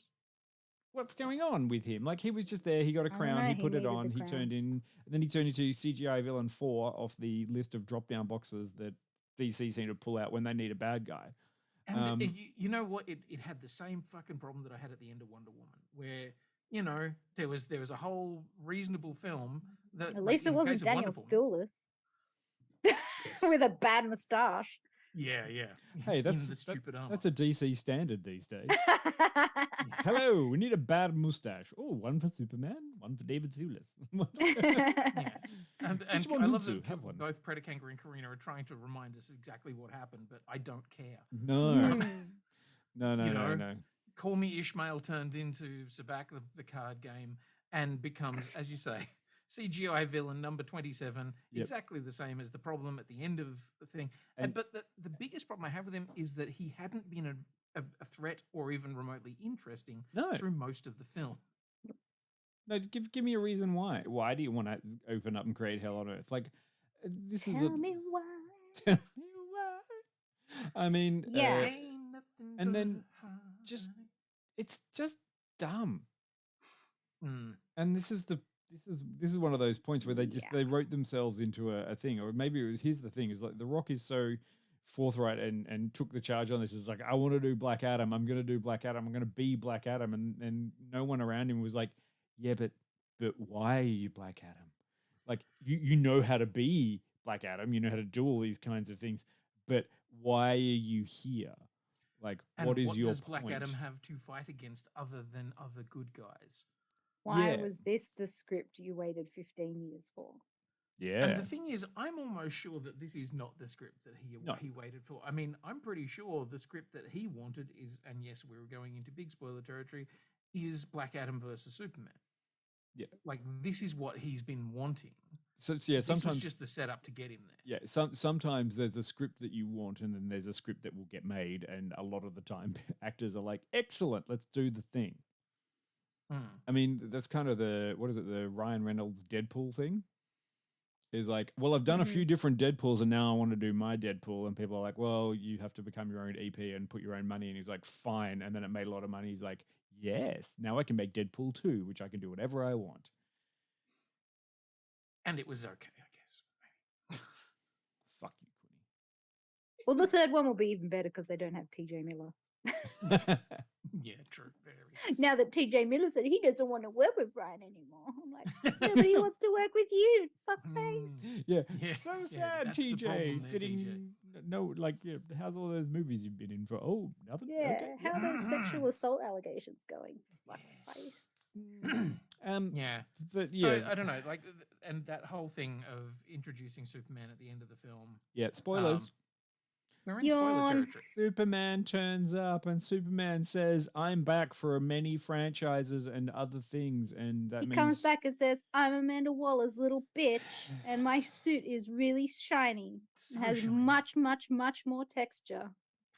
S8: what's going on with him. Like, he was just there. He got a
S6: don't
S8: crown.
S6: know,
S8: He
S6: he
S8: put it
S6: needed
S8: on.
S6: the
S8: He
S6: crown.
S8: turned in. And then he turned into CGI villain 4 off the list of drop-down boxes that DC seem to pull out when they need a bad guy.
S7: And you know what? It had the same fucking problem that I had at the end of Wonder Woman, where there was a whole reasonable film that
S6: At least it
S7: in the
S6: wasn't
S7: case of
S6: Daniel
S7: Wonder Woman-
S6: Thewlis with a bad moustache.
S7: Yeah.
S8: Hey,
S7: in
S8: that's
S7: the stupid armor.
S8: that's a DC standard these days. Hello, we need a bad mustache. Oh, one for Superman, one for David Thewlis.
S7: Yes. And
S8: Just
S7: I
S8: one
S7: love
S8: Hutsu,
S7: that
S8: have one.
S7: both Predakanker and Karina are trying to remind us exactly what happened, but I don't care.
S8: No,
S6: Mm.
S8: no,
S7: You know,
S8: no.
S7: Call Me Ishmael turned into Sabak, the card game, and becomes, as you say, CGI villain number 27,
S8: Yep.
S7: exactly the same as the problem at the end of the thing. But the biggest problem I have with him is that he hadn't been a threat or even remotely interesting
S8: No.
S7: through most of the film.
S8: No, give me a reason why. Why do you want to open up and create hell on earth? Like, this is
S6: Tell me why.
S8: Tell me why. I mean,
S6: Yeah.
S7: Ain't nothing
S8: and
S7: but
S8: then
S7: a
S8: just-
S7: honey.
S8: it's just dumb.
S7: Mm.
S8: And this is one of those points where
S6: Yeah.
S8: they wrote themselves into a thing, or maybe it was, here's the thing, is like The Rock is so forthright and took the charge on this. It's like, I want to do Black Adam. I'm going to do Black Adam. I'm going to be Black Adam. And no one around him was like, yeah, but why are you Black Adam? Like, you know how to be Black Adam. You know how to do all these kinds of things. But why are you here? Like,
S7: And
S8: what is your
S7: does
S8: point?
S7: Black Adam have to fight against other than other good guys?
S6: Why
S8: Yeah.
S6: was this the script you waited 15 years for?
S8: Yeah.
S7: And the thing is, I'm almost sure that this is not the script that
S8: No.
S7: he waited for. I mean, I'm pretty sure the script that he wanted is, and yes, we're going into big spoiler territory, is Black Adam versus Superman.
S8: Yeah.
S7: Like, this is what he's been wanting.
S8: So yeah,
S7: This was
S8: sometimes
S7: just the setup to get him there.
S8: yeah, sometimes there's a script that you want, and then there's a script that will get made, and a lot of the time actors are like, "Excellent, let's do the thing."
S7: Hmm.
S8: I mean, that's kind of the the Ryan Reynolds Deadpool thing. Is like, well, I've done a few different Deadpools, and now I want to do my Deadpool, and people are like, "Well, you have to become your own EP and put your own money." And he's like, "Fine," and then it made a lot of money. He's like, "Yes, now I can make Deadpool 2, which I can do whatever I want."
S7: And it was okay, I guess.
S8: Fuck you,
S6: Well, the third one will be even better because they don't have TJ Miller.
S8: Quinny.
S7: Yeah, true. Very.
S6: Now that TJ Miller said he doesn't want to work with Ryan anymore, I'm like, yeah, but he wants to work with you, fuckface.
S8: Yeah,
S7: Yes,
S8: so
S7: yeah,
S8: sad,
S7: that's the problem
S8: TJ.
S7: there,
S8: Sitting,
S7: TJ.
S8: no, like, how's all those movies you've been in for? Oh, nothing.
S6: Yeah,
S8: Okay,
S6: how are those sexual assault allegations going? Fuckface.
S7: Yeah.
S8: But
S7: So
S8: yeah,
S7: I don't know, like, and that whole thing of introducing Superman at the end of the film.
S8: yeah. Spoilers.
S7: We're in spoiler
S6: Yawn.
S7: territory.
S8: Superman turns up, and Superman says, "I'm back for many franchises and other things," and that
S6: He
S8: means
S6: comes back and says, I'm Amanda Waller's little bitch, and my suit is really shiny.
S7: So
S6: It has
S7: shiny.
S6: much, much, much more texture.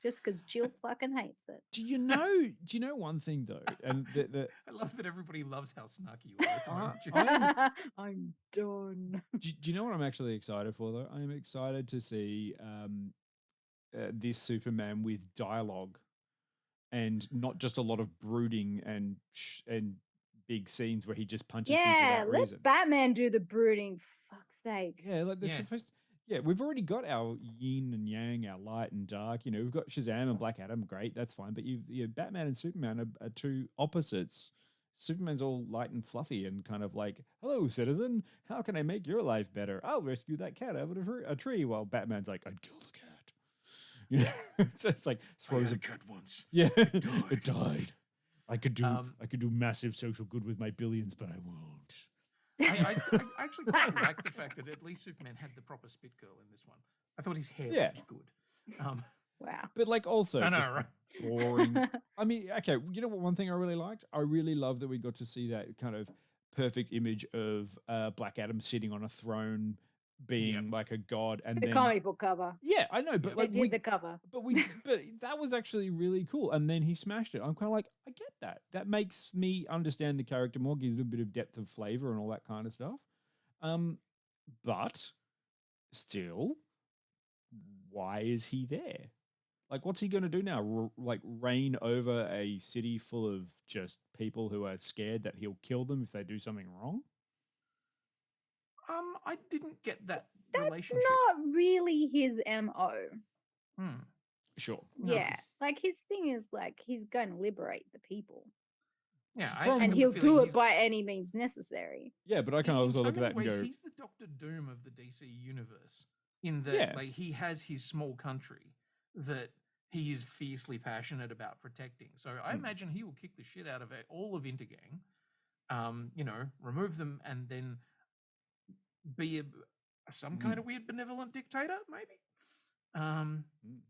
S6: Just because Jill fucking hates it.
S8: Do you know one thing though? And
S7: I love that everybody loves how snarky you are. at the moment, Jim.
S6: I'm done.
S8: do you know what I'm actually excited for though? I'm excited to see this Superman with dialogue, and not just a lot of brooding and big scenes where he just punches things
S6: Yeah,
S8: without
S6: let
S8: reason.
S6: Batman do the brooding, for fuck's sake.
S8: Yeah, like they're
S7: Yes.
S8: supposed. Yeah, we've already got our yin and yang, our light and dark. You know, we've got Shazam and Black Adam, great, that's fine. But Batman and Superman are two opposites. Superman's all light and fluffy and kind of like, "Hello, citizen. How can I make your life better? I'll rescue that cat out of a tree." While Batman's like, "I'd kill the cat." You know, so it's like throws
S7: I had
S8: a
S7: a cat once.
S8: yeah,
S7: It
S8: it died. I could do
S7: Um,
S8: massive social good with my billions, but I won't.
S7: I actually quite like the fact that at least Superman had the proper spit girl in this one. I thought his hair
S8: Yeah.
S7: looked good.
S6: Wow.
S8: But like also
S7: I know,
S8: just
S7: right?
S8: boring. I mean, okay, you know what? One thing I really liked, I really love that we got to see that kind of perfect image of Black Adam sitting on a throne, being like a god, and
S6: The
S8: then
S6: comic book cover.
S8: yeah, I know, but
S6: They
S8: like
S6: did the cover.
S8: but that was actually really cool. And then he smashed it. I'm kind of like, I get that. That makes me understand the character more, gives it a bit of depth of flavor and all that kind of stuff. But still, why is he there? Like, what's he going to do now? Like, reign over a city full of just people who are scared that he'll kill them if they do something wrong?
S7: I didn't get that
S6: That's
S7: relationship.
S6: not really his MO.
S8: Sure.
S7: No.
S6: Yeah. Like his thing is like he's going to liberate the people.
S7: Yeah,
S6: And he'll do it by any means necessary.
S8: Yeah, but I can
S7: in
S8: also
S7: so
S8: look at
S7: many
S8: that and
S7: ways,
S8: go,
S7: he's the Doctor Doom of the DC universe. In that,
S8: Yeah.
S7: like, he has his small country that he is fiercely passionate about protecting. So I imagine he will kick the shit out of all of Intergang, you know, remove them, and then be some kind of weird benevolent dictator, maybe.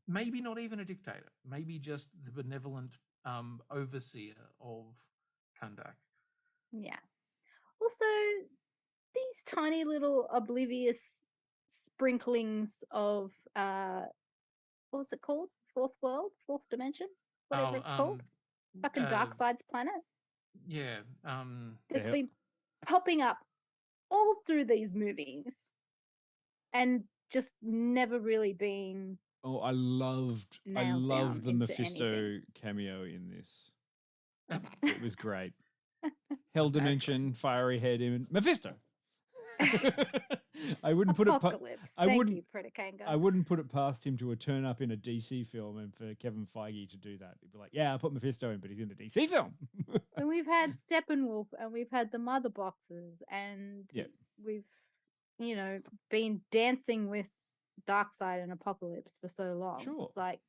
S7: Maybe not even a dictator. Maybe just the benevolent overseer of Kahndaq.
S6: Yeah. Also, these tiny little oblivious sprinklings of what's it called? Fourth world, fourth dimension, whatever it's called. Fucking Darkseid's planet.
S7: Yeah.
S6: That's been popping up all through these movies and just never really being
S8: oh, I loved
S6: nailed
S8: the
S6: down into
S8: Mephisto
S6: anything.
S8: cameo in this. It was great. Hell dimension, fiery head in Mephisto. I wouldn't put it.
S6: Apocalypse.
S8: I
S6: Thank
S8: wouldn't.
S6: you, Predakango.
S8: I wouldn't put it past him to turn up in a DC film and for Kevin Feige to do that. He'd be like, "Yeah, I put Mephisto in, but he's in a DC film."
S6: And we've had Steppenwolf, and we've had the Mother Boxes, and we've, you know, been dancing with Darkseid and Apocalypse for so long.
S8: Sure.
S6: It's like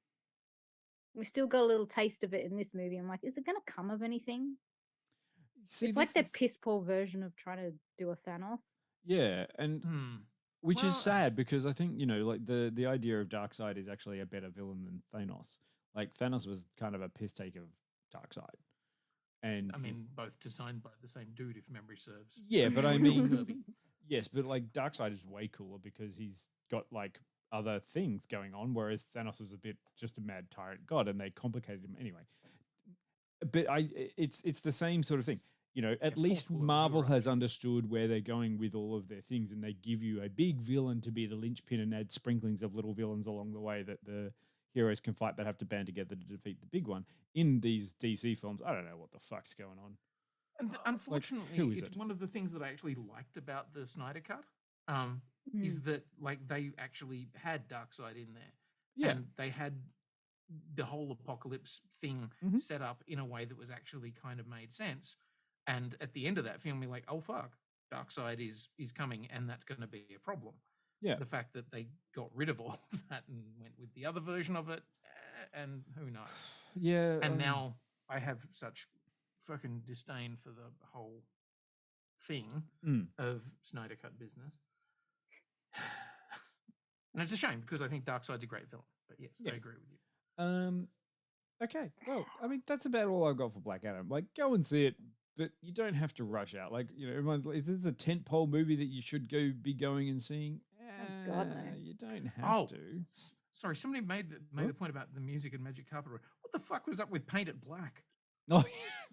S6: we still got a little taste of it in this movie. I'm like, is it going to come of anything?
S8: See,
S6: it's like the piss poor version of trying to do a Thanos.
S8: Yeah, and which is sad because I think, you know, like the idea of Darkseid is actually a better villain than Thanos. Like Thanos was kind of a piss take of Darkseid. And
S7: I mean, both designed by the same dude, if memory serves.
S8: yeah, but I mean, yes, but like Darkseid is way cooler because he's got like other things going on, whereas Thanos was a bit just a mad tyrant god, and they complicated him anyway. But it's the same sort of thing. You know, at least Marvel has understood where they're going with all of their things, and they give you a big villain to be the linchpin and add sprinklings of little villains along the way that the heroes can fight but have to band together to defeat the big one. In these DC films, I don't know what the fuck's going on.
S7: And unfortunately,
S8: who is
S7: it's
S8: it?
S7: one of the things that I actually liked about the Snyder Cut is that like they actually had Darkseid in there.
S8: Yeah.
S7: And they had the whole apocalypse thing set up in a way that was actually kind of made sense. And at the end of that film, you're like, oh fuck, Darkseid is coming, and that's going to be a problem.
S8: Yeah.
S7: The fact that they got rid of all of that and went with the other version of it, and who knows?
S8: Yeah.
S7: And now I have such fucking disdain for the whole thing of Snyder Cut business. And it's a shame because I think Darkseid's a great villain. But yes, I agree with you.
S8: Okay. Well, I mean, that's about all I've got for Black Adam. Like, go and see it, but you don't have to rush out. Like, you know, everyone's like, is this a tentpole movie that you should be going and seeing?
S6: Oh, God, no.
S8: You don't have to.
S7: Sorry, somebody made the point about the music and Magic Carpet. What the fuck was up with Paint It Black?
S8: Oh,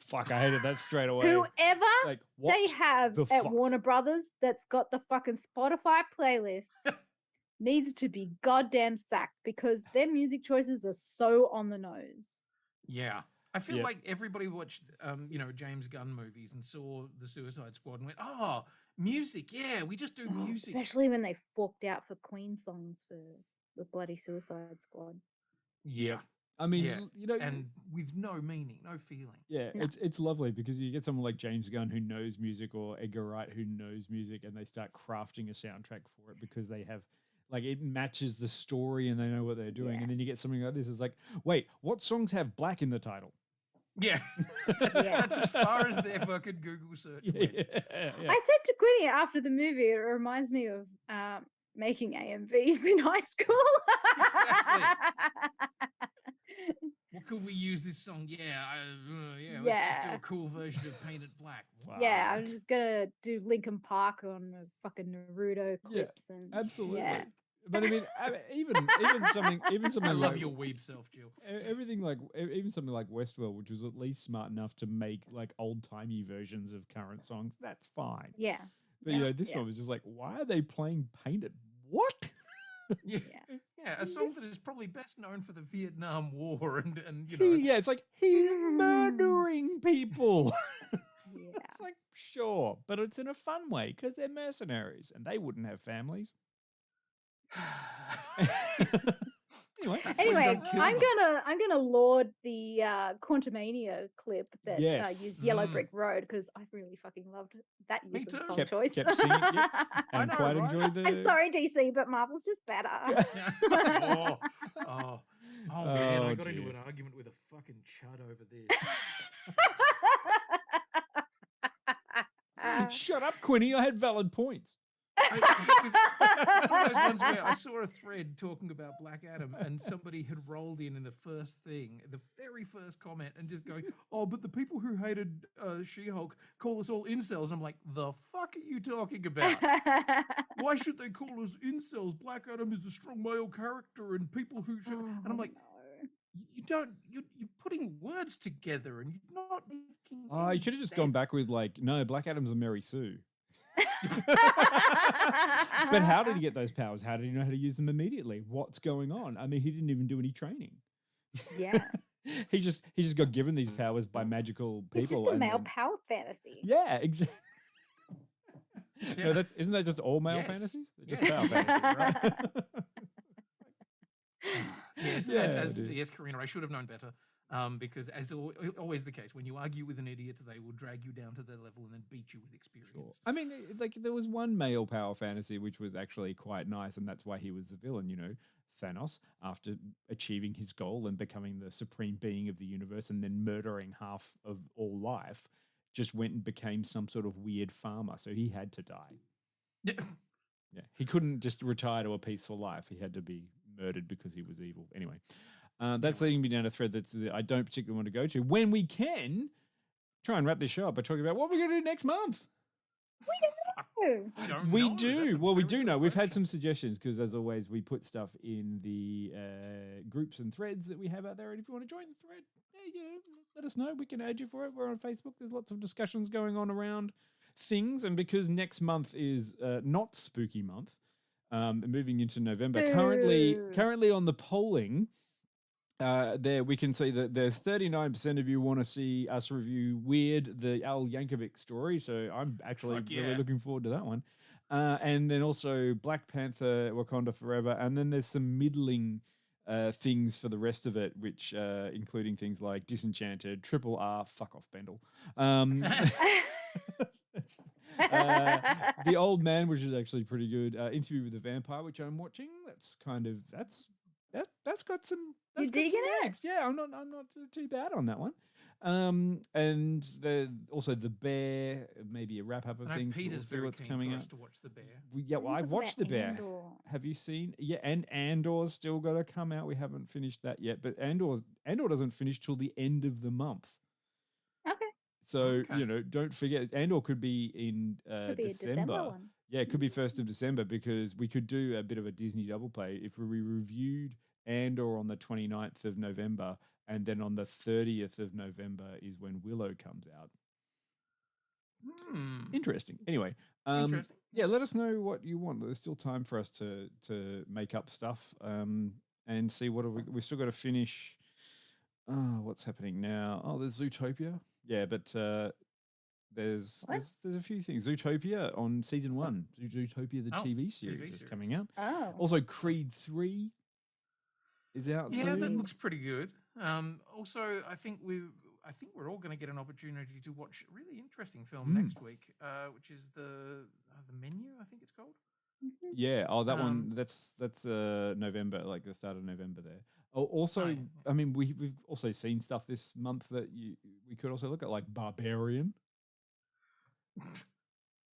S8: fuck, I hated that straight away.
S6: Whoever
S8: like,
S6: they have at Warner Brothers that's got the fucking Spotify playlist needs to be goddamn sacked because their music choices are so on the nose.
S7: Yeah. I feel like everybody watched, you know, James Gunn movies and saw the Suicide Squad and went, oh, Music, yeah, we just do
S6: Oh,
S7: music.
S6: especially when they forked out for Queen songs for the bloody Suicide Squad.
S7: Yeah.
S8: I mean,
S7: Yeah.
S8: you know,
S7: And with no meaning, no feeling.
S8: yeah,
S6: No.
S8: it's lovely because you get someone like James Gunn who knows music, or Edgar Wright who knows music, and they start crafting a soundtrack for it because they have, like, it matches the story and they know what they're doing.
S6: Yeah.
S8: And then you get something like this. It's like, wait, what songs have black in the title?
S7: Yeah. That's as far as their fucking Google search went.
S8: Yeah.
S6: I said to Quinny after the movie, it reminds me of making AMVs in high school.
S7: What could we use this song? Let's just do a cool version of Paint It Black.
S6: Yeah, I'm just gonna do Linkin Park on fucking Naruto clips and
S8: Absolutely.
S6: yeah.
S8: But I mean, even something
S7: I love
S8: like,
S7: your weeb self, Jill.
S8: everything like even something like Westworld, which was at least smart enough to make like old timey versions of current songs. That's fine.
S6: Yeah.
S8: But you know, this one was just like, why are they playing Painted? What?
S7: Yeah, a song that is probably best known for the Vietnam War, and you know,
S8: Yeah, it's like he's murdering people.
S6: Yeah.
S8: It's like, sure, but it's in a fun way because they're mercenaries and they wouldn't have families. Anyway,
S6: I'm gonna laud the Quantumania clip that used Yellow Brick Road because I really fucking loved that use of song choice.
S8: Kept singing it, and quite enjoyed the.
S6: I'm sorry, DC, but Marvel's just better.
S7: Man, I got into an argument with a fucking chud over this.
S8: Shut up, Quinny. I had valid points.
S7: It was one of those ones where I saw a thread talking about Black Adam, and somebody had rolled in the first thing, the very first comment, and just going, "Oh, but the people who hated She-Hulk call us all incels." I'm like, "The fuck are you talking about? Why should they call us incels? Black Adam is a strong male character, and people who should." And I'm like, you're putting words together, and you're not making.
S8: Oh, you should have just gone back with like, no, Black Adam's a Mary Sue. But how did he get those powers? How did he know how to use them immediately? What's going on? I mean, he didn't even do any training.
S6: Yeah.
S8: he just got given these powers by magical people.
S6: It's just a male power fantasy.
S8: Yeah, exactly. No, isn't that just all male fantasies? They're just power fantasies, right?
S7: Yes, Karina, I should have known better. Because as always the case, when you argue with an idiot, they will drag you down to their level and then beat you with experience.
S8: Sure. I mean, like there was one male power fantasy which was actually quite nice, and that's why he was the villain. You know, Thanos, after achieving his goal and becoming the supreme being of the universe, and then murdering half of all life, just went and became some sort of weird farmer. So he had to die. Yeah, he couldn't just retire to a peaceful life. He had to be murdered because he was evil. Anyway. That's leading me down a thread that I don't particularly want to go to. When we can try and wrap this show up by talking about what we're going to do next month. We do. Well, we do know. We've had some suggestions because, as always, we put stuff in the groups and threads that we have out there. And if you want to join the thread, let us know. We can add you for it. We're on Facebook. There's lots of discussions going on around things. And because next month is not spooky month, moving into November, currently on the polling, there we can see that there's 39% of you want to see us review Weird, the Al Yankovic story. So I'm actually really looking forward to that one. And then also Black Panther, Wakanda Forever. And then there's some middling things for the rest of it, which including things like Disenchanted, Triple R, fuck off, Bendel. The Old Man, which is actually pretty good. Interview with the Vampire, which I'm watching. That's got some.
S6: You digging it?
S8: Yeah, I'm not too bad on that one. And also the Bear, maybe a wrap up of things.
S7: Peter's
S8: see what's coming up.
S7: To watch the Bear.
S8: I've watched the Bear. Have you seen? Yeah, and Andor's still got to come out. We haven't finished that yet, but Andor doesn't finish till the end of the month.
S6: Okay.
S8: So don't forget, Andor could be in
S6: could be
S8: December.
S6: A December one.
S8: Yeah, it could be 1st of December because we could do a bit of a Disney double play if we reviewed Andor on the 29th of November, and then on the 30th of November is when Willow comes out. Interesting. Anyway, yeah, let us know what you want. There's still time for us to make up stuff and see what we've still got to finish. What's happening now? Oh, there's Zootopia. Yeah, but there's a few things. Zootopia on season 1. Zootopia, the TV series, is coming out.
S6: Oh.
S8: Also, Creed 3 is out
S7: Yeah,
S8: soon.
S7: that looks pretty good. Also, I think we're all going to get an opportunity to watch a really interesting film next week, which is the Menu, I think it's called.
S8: Yeah. Oh, that one. That's November, like the start of November there. Oh, also, I mean, we've also seen stuff this month that we could also look at, like Barbarian.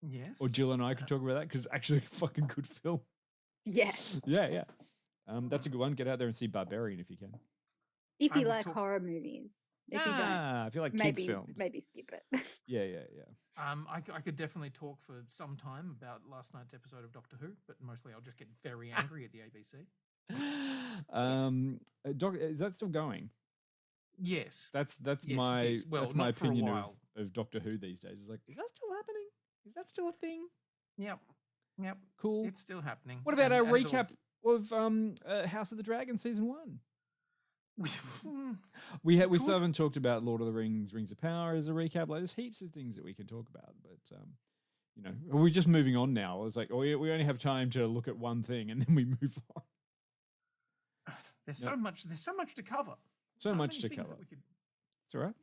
S7: Yes.
S8: Or Jill and I could talk about that because it's actually a fucking good film.
S6: Yeah.
S8: Yeah. That's a good one. Get out there and see Barbarian if you can.
S6: If you like horror movies. If you don't,
S8: if you like kids films,
S6: maybe skip it.
S8: Yeah.
S7: I could definitely talk for some time about last night's episode of Doctor Who, but mostly I'll just get very angry at the ABC.
S8: Is that still going?
S7: Yes.
S8: That's
S7: Yes,
S8: my
S7: it is. Well,
S8: that's my
S7: not for a
S8: opinion
S7: while.
S8: of Doctor Who these days. It's like, is that still happening? Is that still a thing?
S7: Yep.
S8: Cool.
S7: It's still happening.
S8: What about
S7: And
S8: our
S7: as
S8: recap of House of the Dragon season 1?
S7: of-
S8: We still haven't talked about Lord of the Rings, Rings of Power as a recap. Like, there's heaps of things that we can talk about, but we're just moving on now. It's like, we only have time to look at one thing, and then we move on.
S7: There's so much to cover.
S8: So much
S7: many
S8: to
S7: things
S8: cover.
S7: that we could-
S8: It's all right.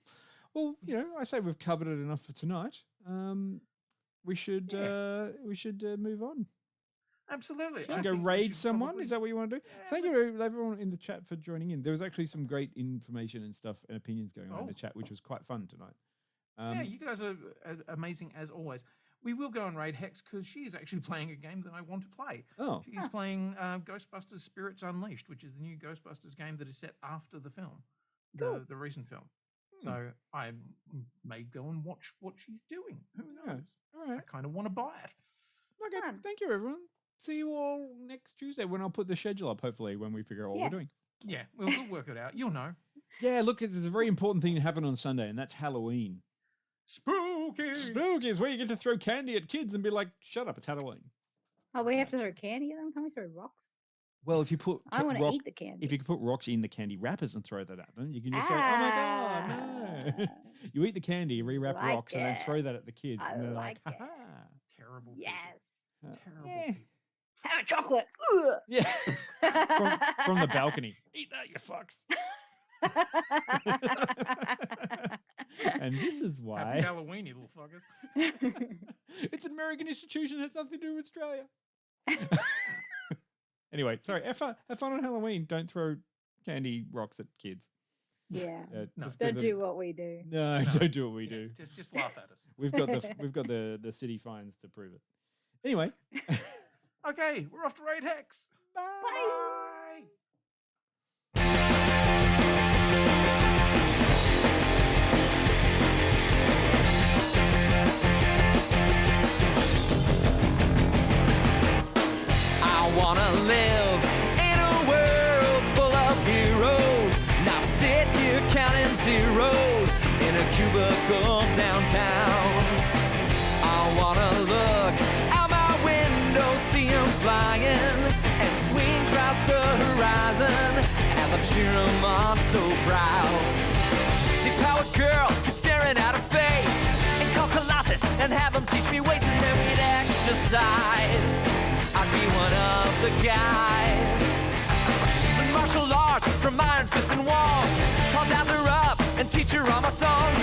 S8: Well, I say we've covered it enough for tonight. We should move on.
S7: Absolutely.
S8: Should we go raid someone? Is that what you want to do? Thank you to everyone in the chat for joining in. There was actually some great information and stuff and opinions going on in the chat, which was quite fun tonight.
S7: Yeah, you guys are amazing as always. We will go and raid Hex because she is actually playing a game that I want to play.
S8: Oh.
S7: She's playing Ghostbusters Spirits Unleashed, which is the new Ghostbusters game that is set after the film, the recent film. So I may go and watch what she's doing. Who knows?
S8: All right.
S7: I kind of want to buy it.
S8: Okay. Thank you, everyone. See you all next Tuesday when I'll put the schedule up, hopefully, when we figure out what we're doing.
S7: Yeah, we'll work it out. You'll know.
S8: Yeah, look, there's a very important thing to happen on Sunday, and that's Halloween.
S7: Spooky!
S8: Spooky is where you get to throw candy at kids and be like, shut up, it's Halloween.
S6: Oh, we have to throw candy at them? Can we throw rocks?
S8: Well, if you put
S6: I want to eat the candy.
S8: If you can put rocks in the candy wrappers and throw that at them, you can just say, "Oh my god, no!" You eat the candy, rewrap rocks, and then throw that at the kids, and they're like, "Ha ha!"
S7: Terrible.
S6: Yes.
S7: Terrible. people.
S6: Have a chocolate. Ugh.
S8: Yeah, from the balcony. Eat that, you fucks. And this is why.
S7: Happy Halloween, you little fuckers.
S8: It's an American institution. It has nothing to do with Australia. Anyway, sorry. Have fun on Halloween. Don't throw candy rocks at kids.
S6: Yeah.
S7: No.
S6: Don't do what we do.
S8: No, don't do what we do.
S7: Just laugh at us.
S8: We've got the city fines to prove it. Anyway.
S7: Okay, we're off to raid Hex.
S6: Bye.
S3: I wanna live in a world full of heroes, not sit here counting zeros in a cubicle downtown. I wanna look out my window, see 'em flying, and swing across the horizon as I cheer 'em on so proud. Deep-powered girl keeps staring at her face, and call Colossus and have him teach me ways, and then we'd exercise. I'd be one of the guys. Martial arts from iron fist and wall. Call Dazzler up and teach her all my songs.